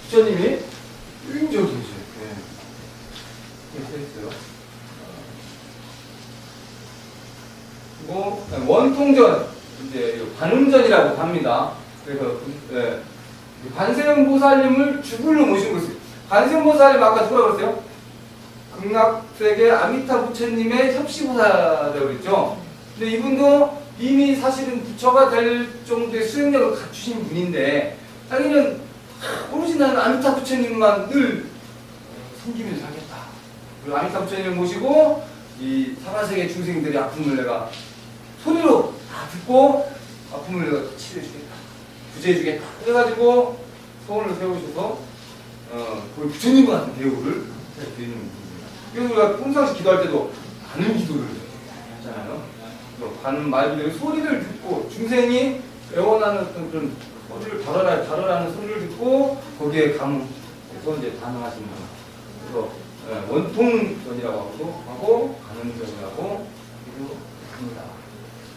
부처님이 저기 계세요. 이렇게 있어요. 그리고 원통전 이제 관음전이라고 합니다. 그래서 관세음보살님을 주불로 모신 것이 관세음보살님 아까 누가 그랬어요? 극락세계 아미타 부처님의 협시보살이라고 그랬죠. 근데 이분도 이미 사실은 부처가 될 정도의 수행력을 갖추신 분인데 자기는 오로지 나는 아미타 부처님만 늘 섬기면서 살겠다. 그리고 아미타 부처님을 모시고 이 사바세계 중생들의 아픔을 내가 소리로 다 듣고 아픔을 내가 치료해주겠다. 구제해주겠다. 그래가지고 소원을 세우셔서 거의 부처님과 같은 대우를 드리는 분입니다. 그래서 우리가 평상시 기도할 때도 가는 기도를 하잖아요. 가는 말 그대로 소리를 듣고 중생이 애원하는 어떤 그런 소리를 다뤄라는 소리를 듣고 거기에 감해서 이제 반응하시는 거예요. 그래서 원통전이라고 하고 가는전이라고 합니다.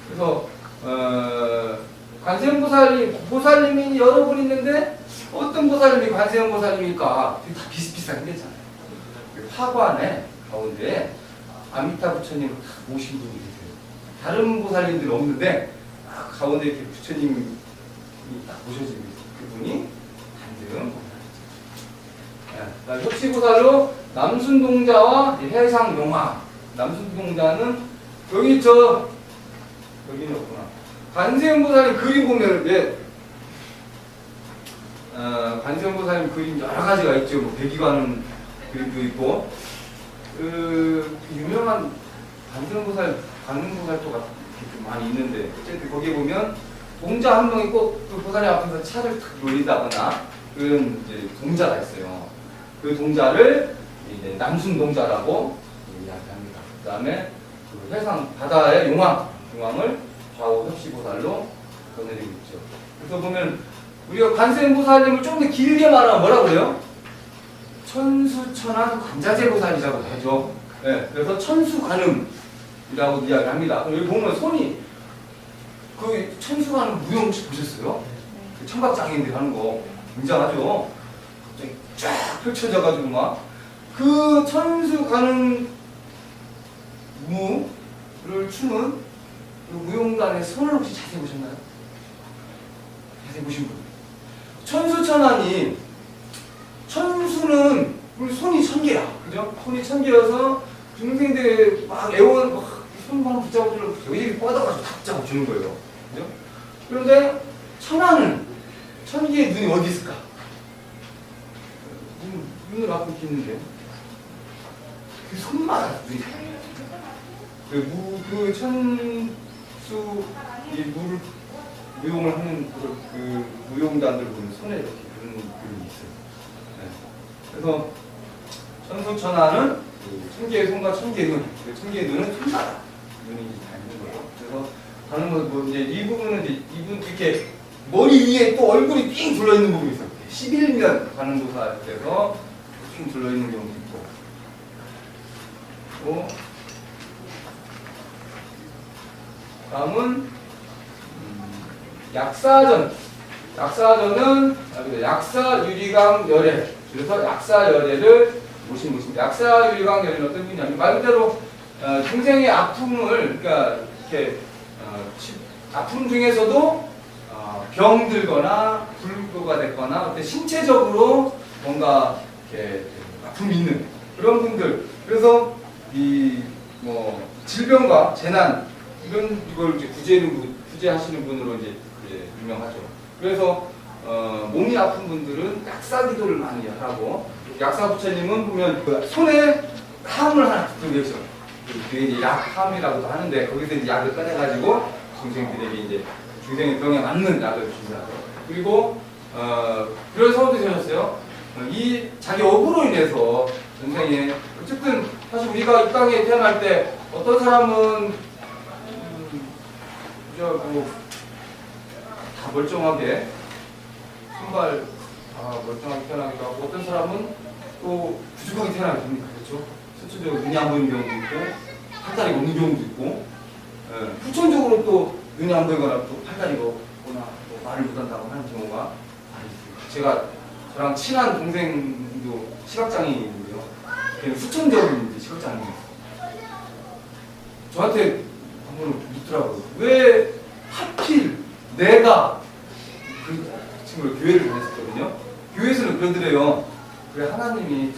그래서 관세음보살님이 여러 분 있는데 어떤 보살님이 관세음보살님일까? 다 비슷비슷하게 생겼잖아요. 화관에 가운데 아미타 부처님을 다 모신 분이 계세요. 다른 보살님들은 없는데 가운데 이렇게 부처님이 딱 모셔지고 있어요. 그분이 관세음보살이죠. 협시보살로 남순동자와 해상용화 남순동자는 여기 여기는 없구나. 관세음보살님 그림 보면 관세음보살님 그림 여러 가지가 있죠. 뭐 배기관음 그림도 있고 그 유명한 관세음보살 관음보살도가 좀 많이 있는데 어쨌든 거기에 보면 동자 한 명이 꼭 그 보살님 앞에서 차를 탁 돌린다거나 그런 이제 동자가 있어요. 그 동자를 이제 남순동자라고 이야기합니다. 그 다음에 그 해상 바다의 용왕을 좌우 협시보살로 보내드리고 있죠. 그래서 보면 우리가 관세음보살님을 좀 더 길게 말하면 뭐라고 그래요? 천수천안 관자재보살이라고 하죠. 네, 그래서 천수관음이라고 이야기합니다. 여기 보면 손이 그 천수관음 무용 혹시 보셨어요? 그 청각장애인들 하는 거 굉장하죠. 갑자기 쫙 펼쳐져가지고 막 그 천수관음 무를 추는 그 무용단의 손을 혹시 자세히 보셨나요? 자세히 보신 분? 천수천안이 천수는 손이 1000개야. 그죠? 손이 1000개여서 중생들이 막 애원 손만 붙잡고 주려고 여기 뻗어가지고 탁 잡고 주는 거예요. 그죠? 그런데 천안은 1000개의 눈이 어디 있을까? 눈을 앞에 이렇게 있는데 그 손마다 눈이 달라요. 그 천수 이 무용을 하는 그 무용단들 보면 손에 이렇게 그런 그림이 있어요. 네. 그래서 천수천안은 그 1000개의 손과 1000개의 눈, 그 1000개의 눈은 손마다 눈이 닮는 거예요. 그래서 다른 거 뭐 이제 이 부분은 이제 이분 이렇게 머리 위에 또 얼굴이 삥 둘러 있는 부분이 있어요. 11면 관음보살에서 삥 둘러 있는 경우도 있고. 또 다음은 약사전. 약사전은 약사유리강 열애. 그래서 약사열애를 모신 것입니다. 약사유리강 열애는 어떤 의미냐면 말 그대로 중생의 아픔을 그러니까 이렇게 아픔 중에서도 병들거나 불구가 됐거나 어떤 신체적으로 뭔가 이렇게 아픔이 있는 그런 분들. 그래서 이 뭐 질병과 재난 이런 이걸 이제 구제하시는 분으로 이제 유명하죠. 그래서 몸이 아픈 분들은 약사 기도를 많이 하고 약사 부처님은 보면 그 손에 함을 하나 들고 계셔. 그게 약함이라고도 하는데 거기서 이제 약을 꺼내가지고 중생들에게 이제 중생의 병에 맞는 약을 주시라고. 그리고 그런 사업도 되셨어요. 이 자기 업으로 인해서 전생에 어쨌든 사실 우리가 이 땅에 태어날 때 어떤 사람은 다 멀쩡하게 손발 다 멀쩡하게 태어나기도 하고 어떤 사람은 또 부족하게 태어나게 됩니다. 그렇죠? 실질적으로 눈이 안 보이는 경우도 있고 팔다리가 없는 경우도 있고 후천적으로 또 눈이 안 보이거나 또 팔다리가 없거나 또 말을 못한다고 하는 경우가 많이 있습니다. 저랑 친한 동생도 시각장애인인데요. 걔는 후천적인 시각장애인이에요. 저한테 한번 묻더라고요. 왜 하필 내가 그 친구를 교회를 다녔었거든요. 교회에서는 그러더래요. 그래 하나님이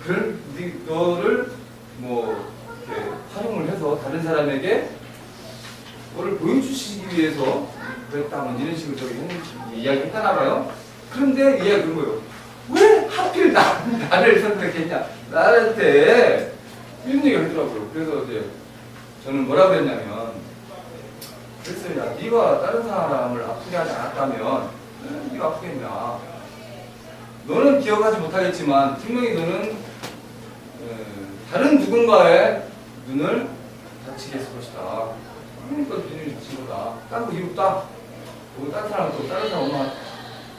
그런 너를 뭐 이렇게 활용을 해서 다른 사람에게 너를 보여주시기 위해서 그랬다 뭐 이런 식으로 저기 이야기했다나 봐요. 그런데 이야기 그런 거예요. 왜 하필 나를 선택했냐? 나한테 이런 얘기를 하더라고요. 그래서 이제 저는 뭐라고 했냐면 그랬어요. 야, 네가 다른 사람을 아프게 하지 않았다면 네가 아프겠냐? 너는 기억하지 못하겠지만 분명히 너는 다른 누군가의 눈을 다치게 했을 것이다. 그러니까 눈이 다친 거다. 딴 거 이유 없다. 그리고 다른 사람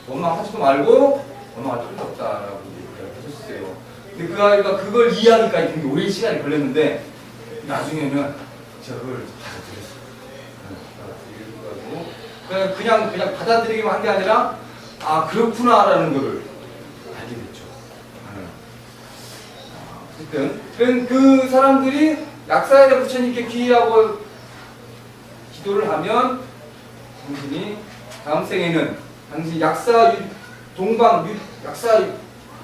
원망하지도 말고 원망할 필요도 없다라고 얘기하셨어요. 근데 그 아이가 그걸 이해하기까지 굉장히 오랜 시간이 걸렸는데 나중에는 제가 그걸 받아들였어요. 그냥 받아들이기만 한 게 아니라 아 그렇구나라는 거를 알게 됐죠. 어쨌든 그 사람들이 약사의 부처님께 기하고 기도를 하면 당신이 다음 생에는 당신 약사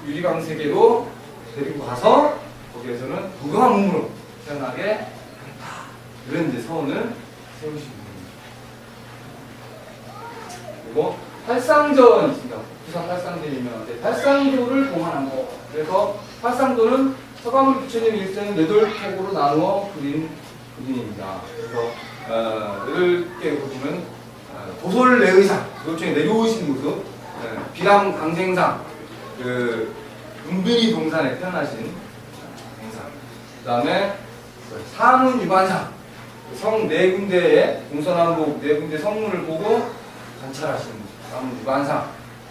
유리강 세계로 데리고 가서 거기에서는 부강한 몸으로 태어나게 하겠다. 이런 이제 서원을 세우시는 겁니다. 그리고 팔상전 있습니다. 부산 팔상전이 유명한데 팔상도를 봉헌한 거. 그래서 팔상도는 서가모니 부처님 일생 8획으로 나누어 그린 그림입니다. 그래서 8개 보시면 도솔내의상, 도솔중에 내려오신 모습, 비람 강생상, 은빈이 동산에 태어나신 강생상, 그 다음에 사문 유관상, 성 4군데의 동서남북 4군데 성문을 보고 관찰하시는 모습, 사문 유관상,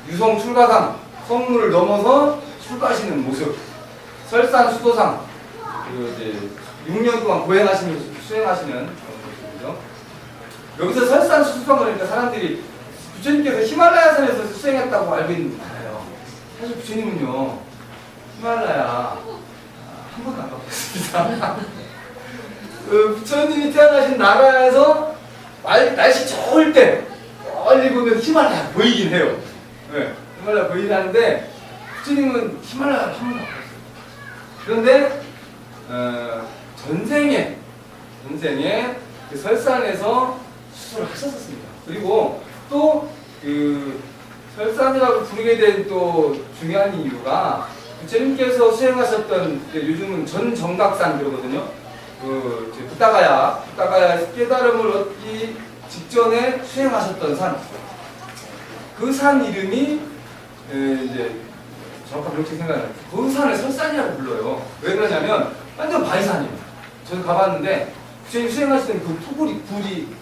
유성 출가상, 성문을 넘어서 출가하시는 모습, 설산 수도상, 그리고 이제 6년 동안 고행하시면서 수행하시는 그런 모습이죠. 여기서 설산 수도상 그러니까 사람들이 부처님께서 히말라야산에서 수행했다고 알고 있는 분 많아요. 사실 부처님은요, 히말라야 한 번도 안 가보셨습니다. 부처님이 태어나신 나라에서 날씨 좋을 때 멀리 보면 히말라야 보이긴 해요. 네, 히말라야 보이긴 하는데 부처님은 히말라야를 한 번도 안 가봤어요. 그런데 전생에 그 설산에서 수술을 하셨었습니다. 그리고 또 그 설산이라고 부르게 된 또 중요한 이유가 부처님께서 수행하셨던 요즘은 전정각산 그러거든요. 그 붓다가야에서 깨달음을 얻기 직전에 수행하셨던 산. 그 산 이름이 이제 정확한 명칭 생각나요. 그 산을 설산이라고 불러요. 왜 그러냐면 완전 바위산이에요. 저도 가봤는데 부처님 수행하시던 그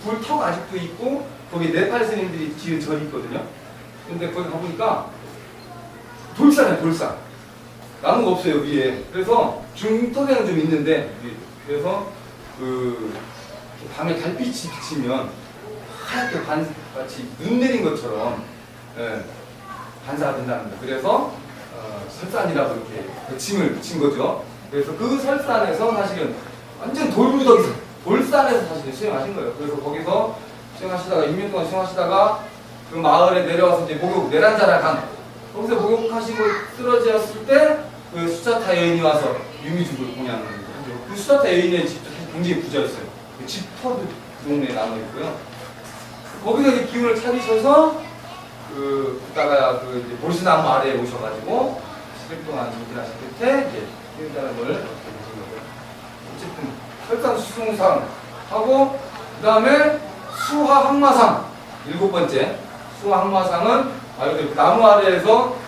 불턱 아직도 있고 거기 네팔 스님들이 지은 절이 있거든요. 근데 거기 가보니까 돌산이에요. 돌산. 나무가 없어요 위에. 그래서 중턱에는 좀 있는데 그래서 그 밤에 달빛이 비치면 하얗게 반같이 눈 내린 것처럼 반사가 된답니다. 그래서 설산이라고 이렇게 칭을 붙인 거죠. 그래서 그 설산에서 사실은 완전 돌무더기산, 돌산에서 사실은 수행하신 거예요. 그래서 거기서 수행하시다가 6년 동안 수행하시다가 그 마을에 내려와서 이제 목욕, 내란자라 강 거기서 목욕하시고 쓰러졌을 때 그 수자타 여인이 와서 유미죽을 공양하는 거죠. 그 수자타 여인의 집도 굉장히 부자였어요. 그 집터도 그 동네에 남아 있고요. 거기서 이제 기운을 차리셔서 그다가 그 이제 보리나무 아래에 오셔가지고 10일 동안 일하실 끝에 이제 깨달음을 얻게 되신 거고요. 어쨌든 설산 수승상 하고 그 다음에 수화항마상 7번째 수화항마상은 말 그대로 나무 아래에서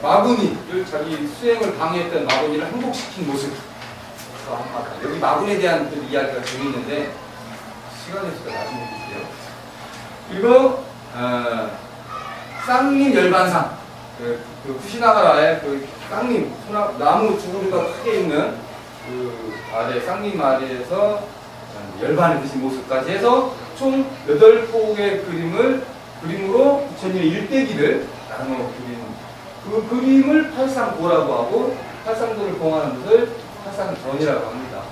마구니를 자기 수행을 방해했던 마구니를 항복시킨 모습. 수화항마상. 여기 마구니에 대한 그 이야기가 재밌는데 시간이 있으니까 나중에 볼게요. 그리고 쌍림 열반상. 그 후시나가라의 그 쌍림 나무 주구리가 크게 있는 그 아래 쌍림 아래에서 열반을 드신 모습까지 해서 총 8폭의 그림으로 부처님의 일대기를 나눠 그린 그 그림을 팔상도라고 하고 팔상도를 봉하는 것을 팔상전이라고 합니다.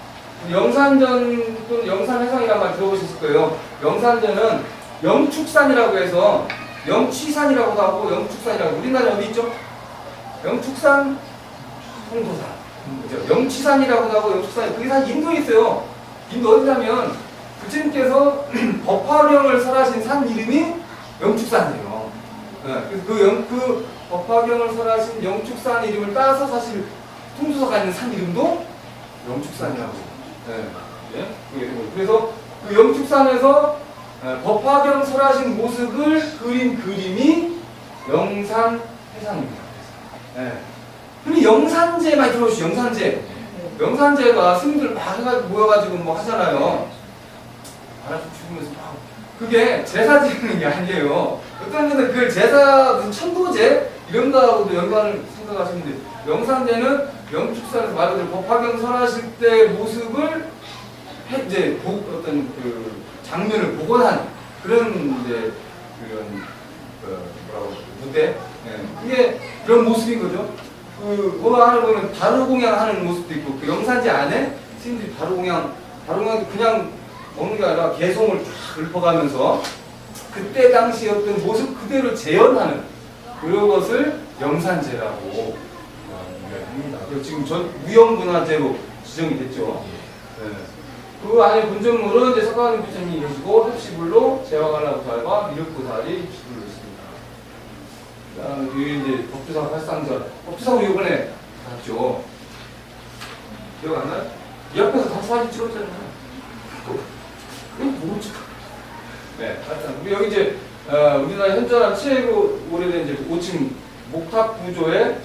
영산전 또는 영산해상이라는 말 들어보셨을 거예요. 영산전은 영축산이라고 해서 영취산이라고도 하고 영축산이라고 우리나라에 어디 있죠? 영축산, 홍도산. 그죠? 영취산이라고도 하고 영축산. 그게 사실 인도에 있어요. 인도 어디냐면 부처님께서 법화경을 설하신 산 이름이 영축산이에요. 그래서 그 법화경을 설하신 영축산 이름을 따서 사실 통수서가 있는 산 이름도 영축산이라고. 그래서 그 영축산에서 법화경 설하신 모습을 그린 그림이 영산해상입니다. 흔히 영산제 많이 들어보시죠? 영산제. 영산제가 스님들 막 모여가지고 뭐 하잖아요. 알아서 죽으면서 막. 그게 제사 지내는 게 아니에요. 어떤 분은 그 제사, 무슨 천도제? 이런 거하고도 연관을 생각하시는데, 영산제는 영축산에서 말 그대로 법화경 설하실 때 모습을 이제 어떤 그 장면을 복원한 그런 이제 뭐라고 무대 이게 그런 모습인 거죠. 뭐 하는 보면 바루공양 하는 모습도 있고 그 영산제 안에 스님들이 바루공양도 그냥 먹는 게 아니라 개송을 쫙 읊어가면서 그때 당시 어떤 모습 그대로 재현하는 그런 것을 영산제라고 합니다. 그 지금 전 무형문화재로 지정이 됐죠. 네. 그 안에 본전물은 이제 석가모니 부처님이 계시고 합시불로 제화관라보살과 미륵보살이 합시불로 있습니다. 그다음에 여기 이제 법주사 활상전. 법주사 우리 이번에 봤죠. 기억 안 나요? 이 앞에서 다 사진 찍었잖아요. 그거 뭐 찍어? 네, 하여튼 우리 여기 이제 우리나라 현존한 최고 오래된 이제 5층 목탑 구조의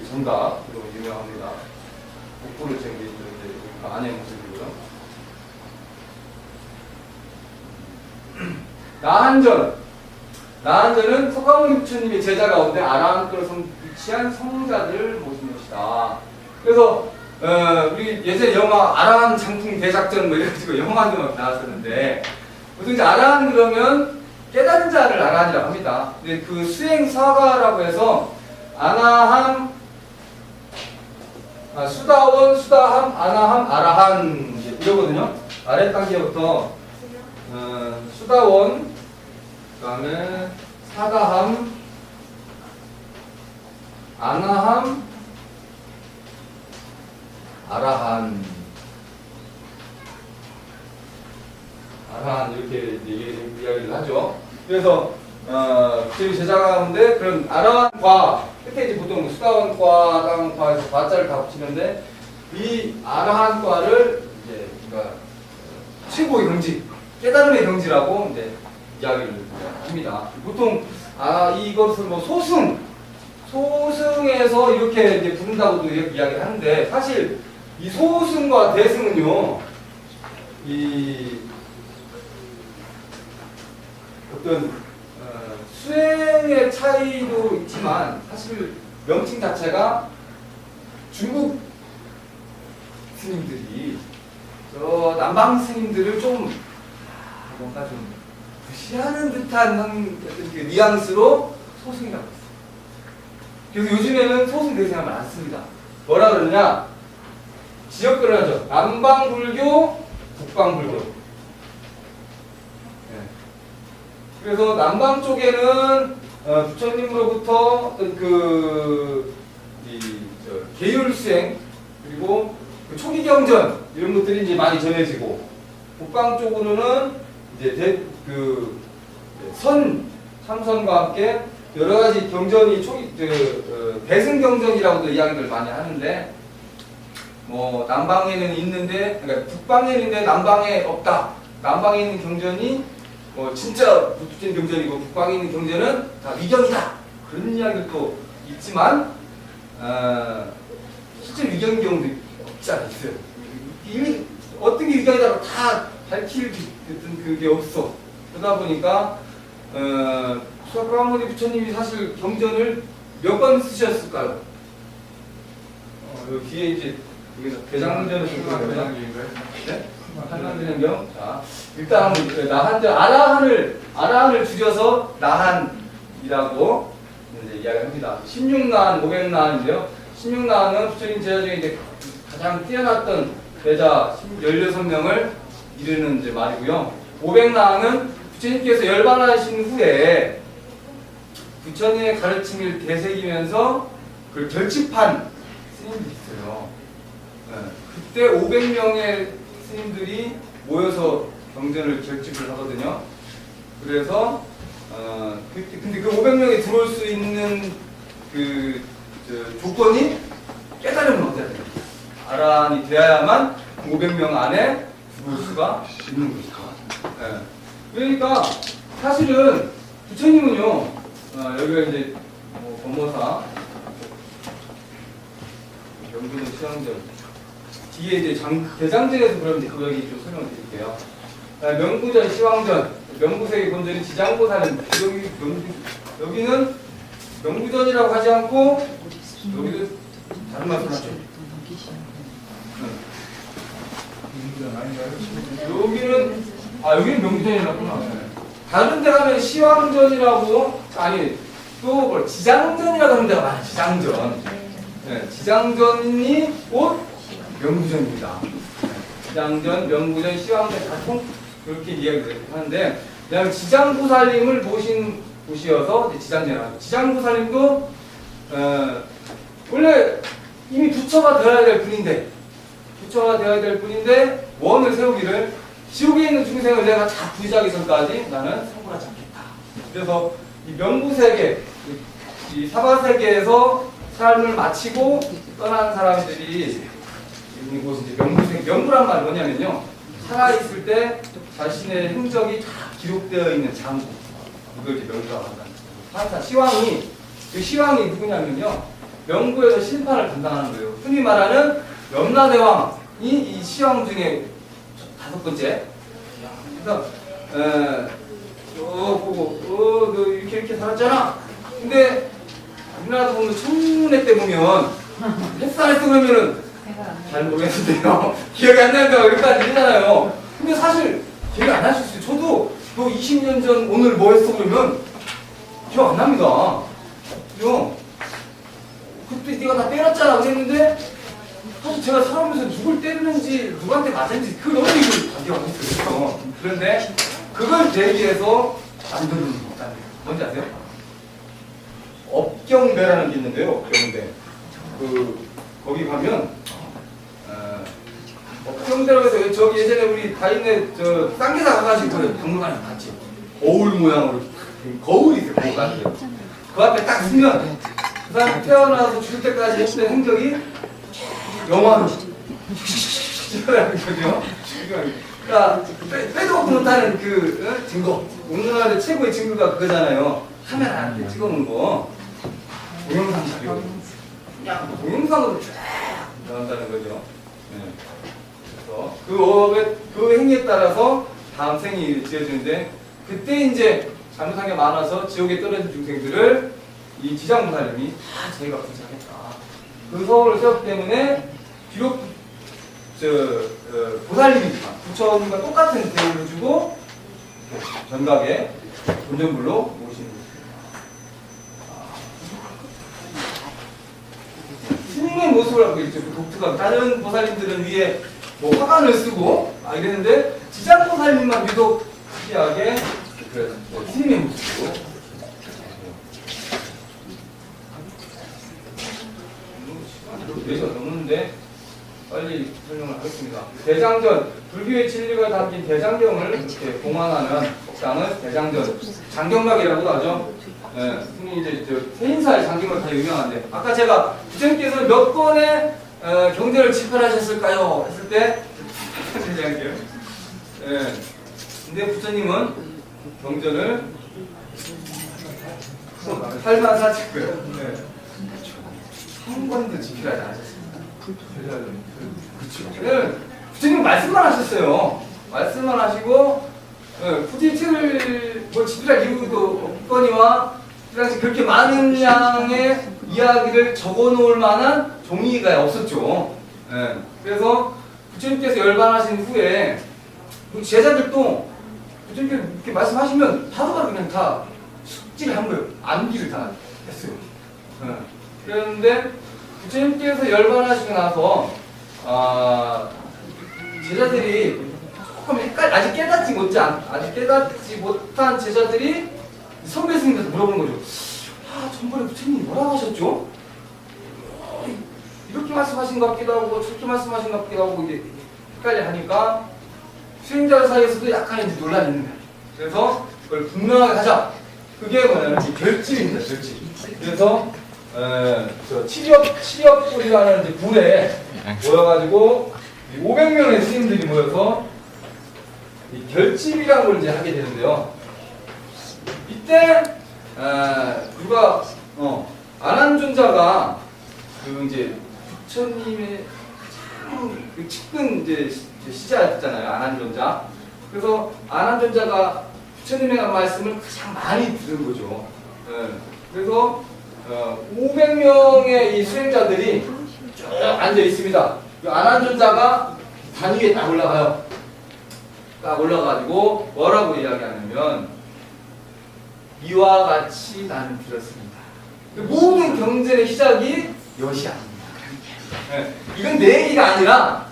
전각으로 유명합니다. 목불을 챙기는 이제 안의 모습이고요. 나한전은 석가모니 부처님의 제자 가운데 아라한토로 위치한 성자들을 모신 것이다. 그래서 우리 예전에 영화 아라한 장풍 대작전 뭐 이래가지고 영화도 막 나왔었는데 보통 이제 아라한 그러면 깨달은 자를 아라한이라고 합니다. 근데 그 수행 사가라고 해서 아나함, 수다원, 수다함, 아나함, 아라한 이러거든요. 아래 단계부터 수다원, 그 다음에 사다함, 아나함, 아라한 이렇게 이야기를 하죠. 그래서 제 제자 가운데 그런 아라한과 끝에 이제 보통 수다원과, 다원과에서 과자를 다 붙이는데 이 아라한과를 이제 그러니까 최고의 경지, 깨달음의 경지라고 이제 이야기를 합니다. 보통 이것을 뭐 소승에서 이렇게 이제 부른다고도 이렇게 이야기를 하는데 사실 이 소승과 대승은요, 이 어떤 수행의 차이도 있지만 사실 명칭 자체가 중국 스님들이 저 남방 스님들을 좀 뭔가 좀 무시하는 듯한 그 뉘앙스로 소승이라고 했어요. 그래서 요즘에는 소승 대승하면 안 씁니다. 뭐라 그러냐? 지역별로 하죠. 남방불교, 북방불교. 네. 그래서 남방 쪽에는 부처님으로부터 어떤 계율수행 그리고 초기경전 이런 것들이 이제 많이 전해지고, 북방 쪽으로는 이제 참선과 함께 여러 가지 경전이 대승경전이라고도 이야기를 많이 하는데, 뭐 남방에는 있는데, 그러니까 북방에 있는데 남방에 없다. 남방에 있는 경전이 뭐 진짜 부처님 경전이고 북방에 있는 경전은 다 위경이다. 그런 이야기도 있지만 실제 위경인 경우도 없지 않아 있어요. 어떤 게 위경이다라고 다 밝힐 그게 없어. 그러다 보니까 석가모니 부처님이 사실 경전을 몇 번 쓰셨을까요? 여기 뒤에 이제 여기서 대장전을 쓰는 네? 한란전경. 자, 일단 한번 아라한을 줄여서 나한이라고 이제 이야기합니다. 16나한, 500나한인데요. 16나한은 부처님 제자 중에 이제 가장 뛰어났던 제자 16명을 이르는 이제 말이고요. 500나한은 부처님께서 열반하신 후에 부처님의 가르침을 되새기면서 그걸 결집한 스님들이 있어요. 네. 그때 500명의 스님들이 모여서 경전을 결집을 하거든요. 그래서 근데 그 500명이 들어올 수 있는 조건이 깨달음을 얻어야 돼요. 아라한이 되어야만 500명 안에 들어올 수가 있는 것이죠. 네. 그러니까 사실은 부처님은요, 여기가 이제 법모사 명부는 시황전 뒤에 이제 대장전에서 그럼 그 여기 좀 설명드릴게요. 명부전, 시황전, 명부세의 본전이 지장보살은 여기는 명부전이라고 하지 않고 여기도 다른 말씀하죠. 여기는 명부전이라구나. 다른 데 가면 시황전이라고, 아니 또 뭘 지장전이라고 하는 데가 많아요. 지장전. 네, 지장전이 곧 명부전입니다. 지장전, 명부전, 시황전 같은 그렇게 이야기를 하는데, 그다음에 지장보살님을 모신 곳이어서 지장전을 하죠. 지장보살님도 원래 이미 부처가 되어야 될 뿐인데 원을 세우기를 지옥에 있는 중생을 내가 다 부지하기 전까지 나는 성불하지 않겠다. 그래서 이 명부세계, 이 사바세계에서 삶을 마치고 떠난 사람들이 이곳 이제 명부세계, 명부란 말이 뭐냐면요, 살아있을 때 자신의 행적이 다 기록되어 있는 장부, 이걸 이제 명부라고 한다. 항상 시왕이, 그 시왕이 누구냐면요, 명부에서 심판을 감당하는 거예요. 흔히 말하는 염라대왕이 이 시왕 중에 5번째. 그래서 보고 너 이렇게 살았잖아. 근데 우리나라도 보면 청문회 때 보면 햇살했어 그러면은 잘 모르겠는데요. 기억이 안 난다고 이렇게까지 하잖아요. 근데 사실 기억이 안 나실 수 있어요. 저도 너 20년 전 오늘 뭐 했어 그러면 기억 안 납니다. 그죠? 그때 네가 나 때렸잖아 그랬는데 사실 제가 살아오면서 누굴 때리는지 누구한테 맞았는지 그 너무 이걸 기억 안 했어요. 그런데 그걸 대비해서 만드는 겁니다. 뭔지 아세요? 업경배라는 게 있는데요. 업경배. 거기 가면 업경배라고 해서 저기 예전에 우리 다인네 저 쌍계사 가가지고 박물관에 봤지. 거울 모양으로 거울이 있어요. 거울 같은 거. 그 앞에 딱 쓰면 그 사람 태어나서 죽을 때까지 했던 행적이 영화로 찍어라는 거죠. 그러니까 빼도 못하는 그 증거. 오늘날의 최고의 증거가 그거잖아요. 카메라 이렇게 찍어놓은 거. 동영상 자료. 그냥 동영상으로 쫙 나온다는 거죠. 네. 그래서 그 행위에 따라서 다음 생이 지어지는데 그때 이제 잘못한 게 많아서 지옥에 떨어진 중생들을 이 지장보살님이 다 저희가 부착했다. 그 서울을 세웠기 때문에 비록 보살님이지만 부처님과 똑같은 대우를 주고 전각에 본전불로 모시는 것입니다. 스님의 모습을 하고 있죠. 그 독특한 다른 보살님들은 위에 뭐 화관을 쓰고 이랬는데 지장보살님만 유독 특이하게 스님의 모습으로 시간이 넘는데 빨리 설명을 하겠습니다. 대장전, 불교의 진리가 담긴 대장경을 이렇게 봉안하는 법당은 대장전, 장경각이라고 하죠. 네, 흔히 이제 세인사의 장경각 다 유명한데, 아까 제가 부처님께서 몇 번의 경전을 집필하셨을까요? 했을 때, 대장경. 네, 근데 부처님은 경전을 84,000권, 네, 한 번도 집필하지 않으셨습니다. 그렇죠. 부처님 말씀만 하셨어요. 말씀만 하시고 굳이 책을 뭐 집필할 이유도 없거니와 그 당시 그렇게 많은 양의 이야기를 적어놓을 만한 종이가 없었죠. 그래서 부처님께서 열반하신 후에 제자들도 부처님께서 이렇게 말씀하시면 바로바로 그냥 다 숙지를 한 거예요. 암기를 다 했어요. 그랬는데 부처님께서 열반하시고 나서 제자들이 조금 아직 깨닫지 못한 제자들이 선배 스님한테 물어보는 거죠. 전번에 부처님이 뭐라고 하셨죠? 이렇게 말씀하신 것 같기도 하고 저렇게 말씀하신 것 같기도 하고 이게 헷갈려 하니까 수행자 사이에서도 약간 이제 논란이 있는 거예요. 그래서 그걸 분명하게 하자. 그게 뭐냐면 결집입니다. 결집. 그래서 치렵불이라는 이제 굴에 모여가지고 500명의 스님들이 모여서 이 결집이라는 걸 이제 하게 되는데요. 이때 누가 아난존자가 그 이제 부처님의 가장 측근 이제 시자였잖아요. 아난존자. 그래서 아난존자가 부처님의 말씀을 가장 많이 들은 거죠. 그래서 500명의 이 수행자들이 쭉 앉아 있습니다. 아난존자가 단 위에 딱 올라가요. 딱 올라가지고 뭐라고 이야기하냐면 이와 같이 나는 들었습니다. 모든 경전의 시작이 이것이 아닙니다. 이건 내 얘기가 아니라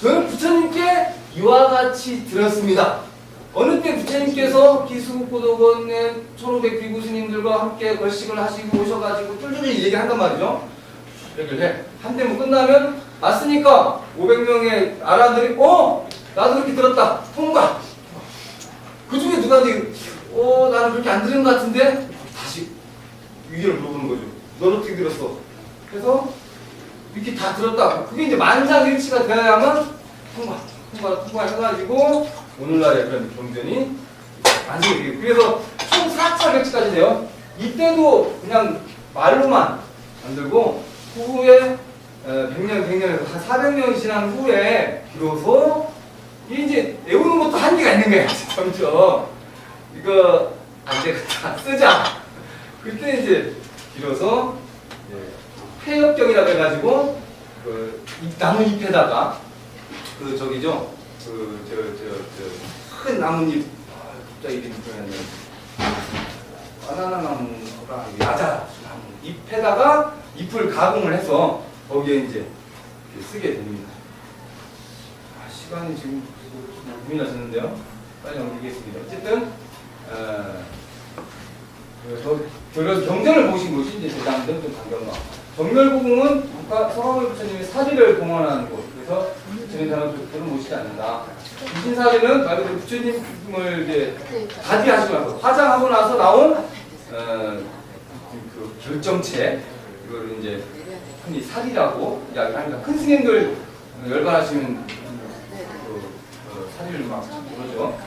저는 부처님께 이와 같이 들었습니다. 어느 때 부처님께서 기수고도건의 1500 비구 스님들과 함께 걸식을 하시고 오셔가지고 쫄쫄이 얘기한단 말이죠. 얘기를 해. 한 대문 끝나면 왔으니까 500명의 아란들이 나도 그렇게 들었다. 통과. 그 중에 누가 나는 그렇게 안 들은 것 같은데 다시 위기를 물어보는 거죠. 너는 어떻게 들었어? 그래서 이렇게 다 들었다. 그게 이제 만장일치가 되어야만 통과해가지고 오늘날의 그런 경전이 완성이 되고, 그래서 총 4차 객치까지 돼요. 이때도 그냥 말로만 만들고 후에 100년에서 한 400년이 지난 후에 비로소 이제 외우는 것도 한계가 있는 거야. 점점 이거 안 되겠다, 쓰자. 그때 이제 비로소 폐역경이라고 해가지고 나무 잎에다가 큰 나뭇잎, 갑자기 이름이 기억이 바나나 나무가 야자 나무 잎에다가 잎을 가공을 해서 거기에 이제 쓰게 됩니다. 시간이 지금 고민하셨는데요. 빨리 넘기겠습니다. 어쨌든 경전을 보신 곳이 이제 대장전 또 강경가. 정멸고궁은 서가모니 부처님의 사리를 봉헌하는 곳. 그래서 부처님 사람들은 모시지 않는다. 이신사리는 말 그대로 부처님을 이제 가디하시고 나서 화장하고 나서 나온 그 결정체, 이걸 이제 흔히 사리라고 이야기합니다. 큰 스님들 열반하시면 사리를 막 그러죠.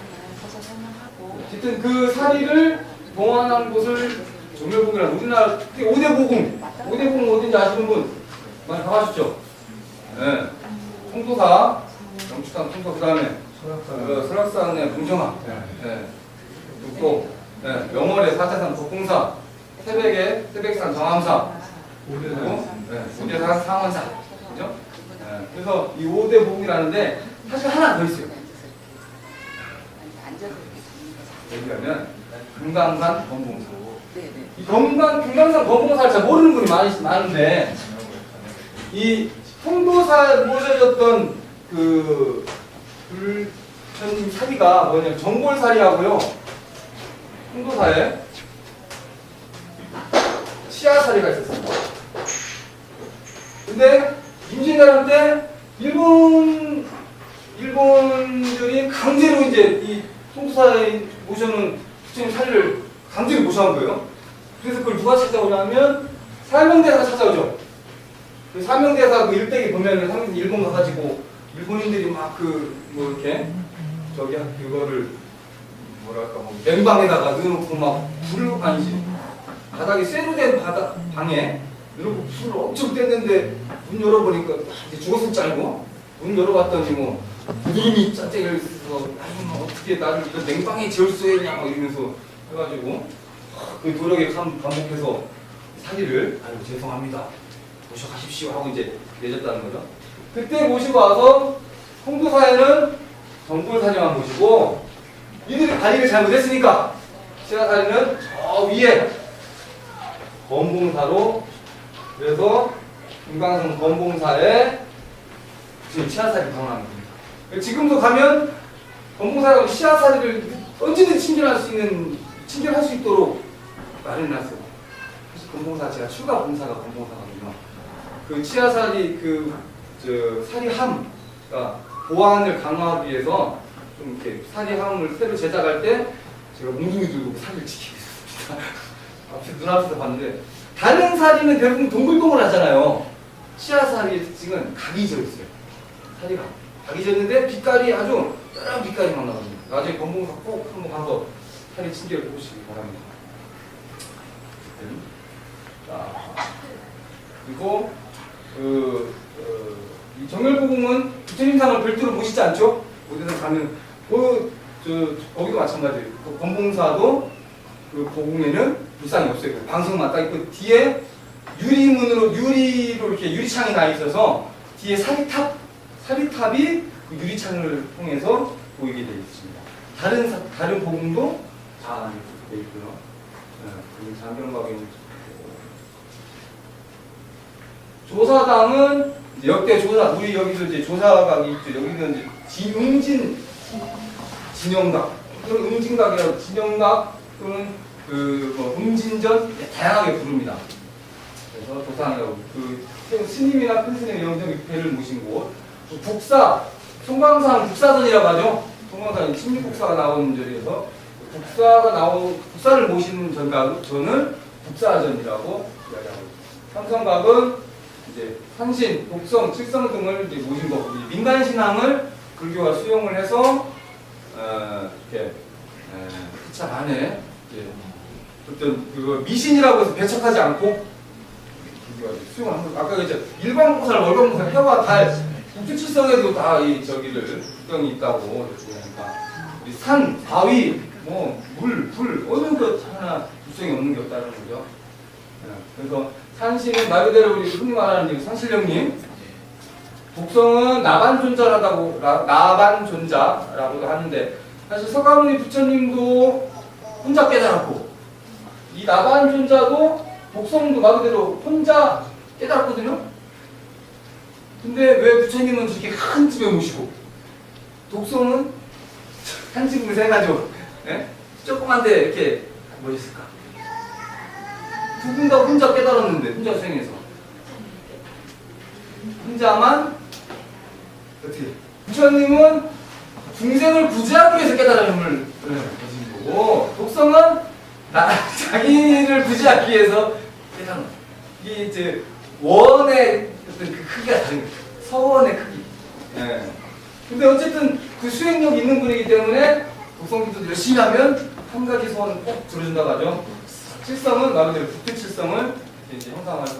어쨌든 그 사리를 봉헌한 곳을 정멸고궁이라고, 우리나라 5대 보궁 어딘지 아시는 분 많이 가보셨죠? 네. 통도사, 영축산 통도, 그 다음에 설악산의 봉정화, 또 명월의 사자산 독공사, 태백의 태백산 정암사, 그리고 오대산 상원사, 그죠? 그래서 이 5대 보궁이라는데 사실 하나 더 있어요. 여기가면 금강산 건봉사. 이 금강산 건봉사를 잘 모르는 분이 많은데, 이 통도사에 모셔졌던 그 불천님 사리가 뭐냐면 정골사리하고요, 통도사에 치아사리가 있었습니다. 근데 임진왜란 때 일본들이 강제로 이제 이 통도사에 모셔놓은 부처님 사리를 강제로 모셔온 거예요. 그래서 그걸 누가 찾아오냐면 사명대사가 찾아오죠. 그 사명대사 그 일대기 보면은 일본 가가지고 일본인들이 막 이렇게 그거를 뭐랄까 냉방에다가 넣어놓고 막 불을 바닥에 쇠로 된 방에 넣어놓고 불을 엄청 뗐는데 문 열어보니까 이제 죽었을 줄 알고 문 열어봤더니 뭐 부드름이 짜증을 있어서 어떻게 나를 냉방에 재울 수 있냐 막 이러면서 해가지고 그 노력에 감복해서 사리를 죄송합니다 모셔가십시오 하고 이제 내줬다는 거죠. 그때 모시고 와서 통도사에는 정골사리만 모시고, 이들이 관리를 잘못했으니까 치아사리는 저 위에 건봉사로, 그래서 금강산 건봉사에 지금 치아사리 방문하는 겁니다. 지금도 가면 건봉사라고 치아사리를 언제든지 친견할 수 있도록 마련해놨어요. 사실 건봉사 제가 추가 봉사가 건봉사거든요. 그 치아사리 사리함, 그러니까 보안을 강화하기 위해서 좀 이렇게 사리함을 새로 제작할 때 제가 몽둥이 들고 사리를 지키고 있었습니다. 눈앞에서 봤는데, 다른 사리는 대부분 동글동글하잖아요. 치아사리의 특징은 각이 져 있어요. 사리가 각이 져 있는데 빛깔이 아주 여러 빛깔이 막 나거든요. 나중에 건봉사 꼭 한번 가서 사리 친결 보시기 바랍니다. 자, 그리고 이 정멸고궁은 부처님상을 별도로 모시지 않죠? 어디서 가면 거기도 마찬가지예요. 그 건봉사도 그 고궁에는 불상이 없어요. 방석만 딱 있고 뒤에 유리로 이렇게 유리창이 나 있어서 뒤에 사리탑이 그 유리창을 통해서 보이게 되어 있습니다. 다른 고궁도 다 되어 있고요. 장경각에 조사당은 이제 역대 조사, 우리 여기서 이제 조사각이 있죠. 여기는 이제 진영각, 또는 진영각 또는 음진전 다양하게 부릅니다. 그래서 도산이라고 그 스님이나 큰 스님 영정 육패를 모신 곳. 북사 송광산 북사전이라고 하죠. 송광산 16국사가 나오는 절에서 북사를 모시는 전을 북사전이라고 이야기하고 있습니다. 삼성각은 이제 산신, 독성, 칠성 등을 이제 모신 것, 민간 신앙을 불교가 수용을 해서 이렇게 참 안에 이제 어떤 그 미신이라고 해서 배척하지 않고 불교가 수용을 합니다. 아까 이제 일광보살, 월광보살, 해와 달, 북두칠성에도 다 이 저기를 특성이 있다고 얘기하니까 우리 산, 바위, 뭐 물, 불 어느 것 하나 특성이 없는 게 없다는 거죠. 그래서 산신은 말 그대로 우리 흔히 말하는 산신령님, 독성은 나반존자라고도 하는데 사실 서가모니 부처님도 혼자 깨달았고 이 나반존자도 독성도 말 그대로 혼자 깨달았거든요. 근데 왜 부처님은 저렇게 큰 집에 모시고 독성은 한 집에서 해가지고 조그만데 이렇게 멋있을까? 두 분 다 혼자 깨달았는데 혼자 수행해서 혼자만 어떻게 부처님은 중생을 구제하기 위해서 깨달음을 가진 거고 독성은 자기를 구제하기 위해서 깨달은 거예요. 이게 이제 원의 어떤 그 크기가 다른 거예요. 서원의 크기. 예. 근데 어쨌든 그 수행력 있는 분이기 때문에 독성기도 열심히 하면 한 가지 소원을 꼭 들어준다고 하죠. 칠성은 말 그대로 북두칠성을 이제 형상화해서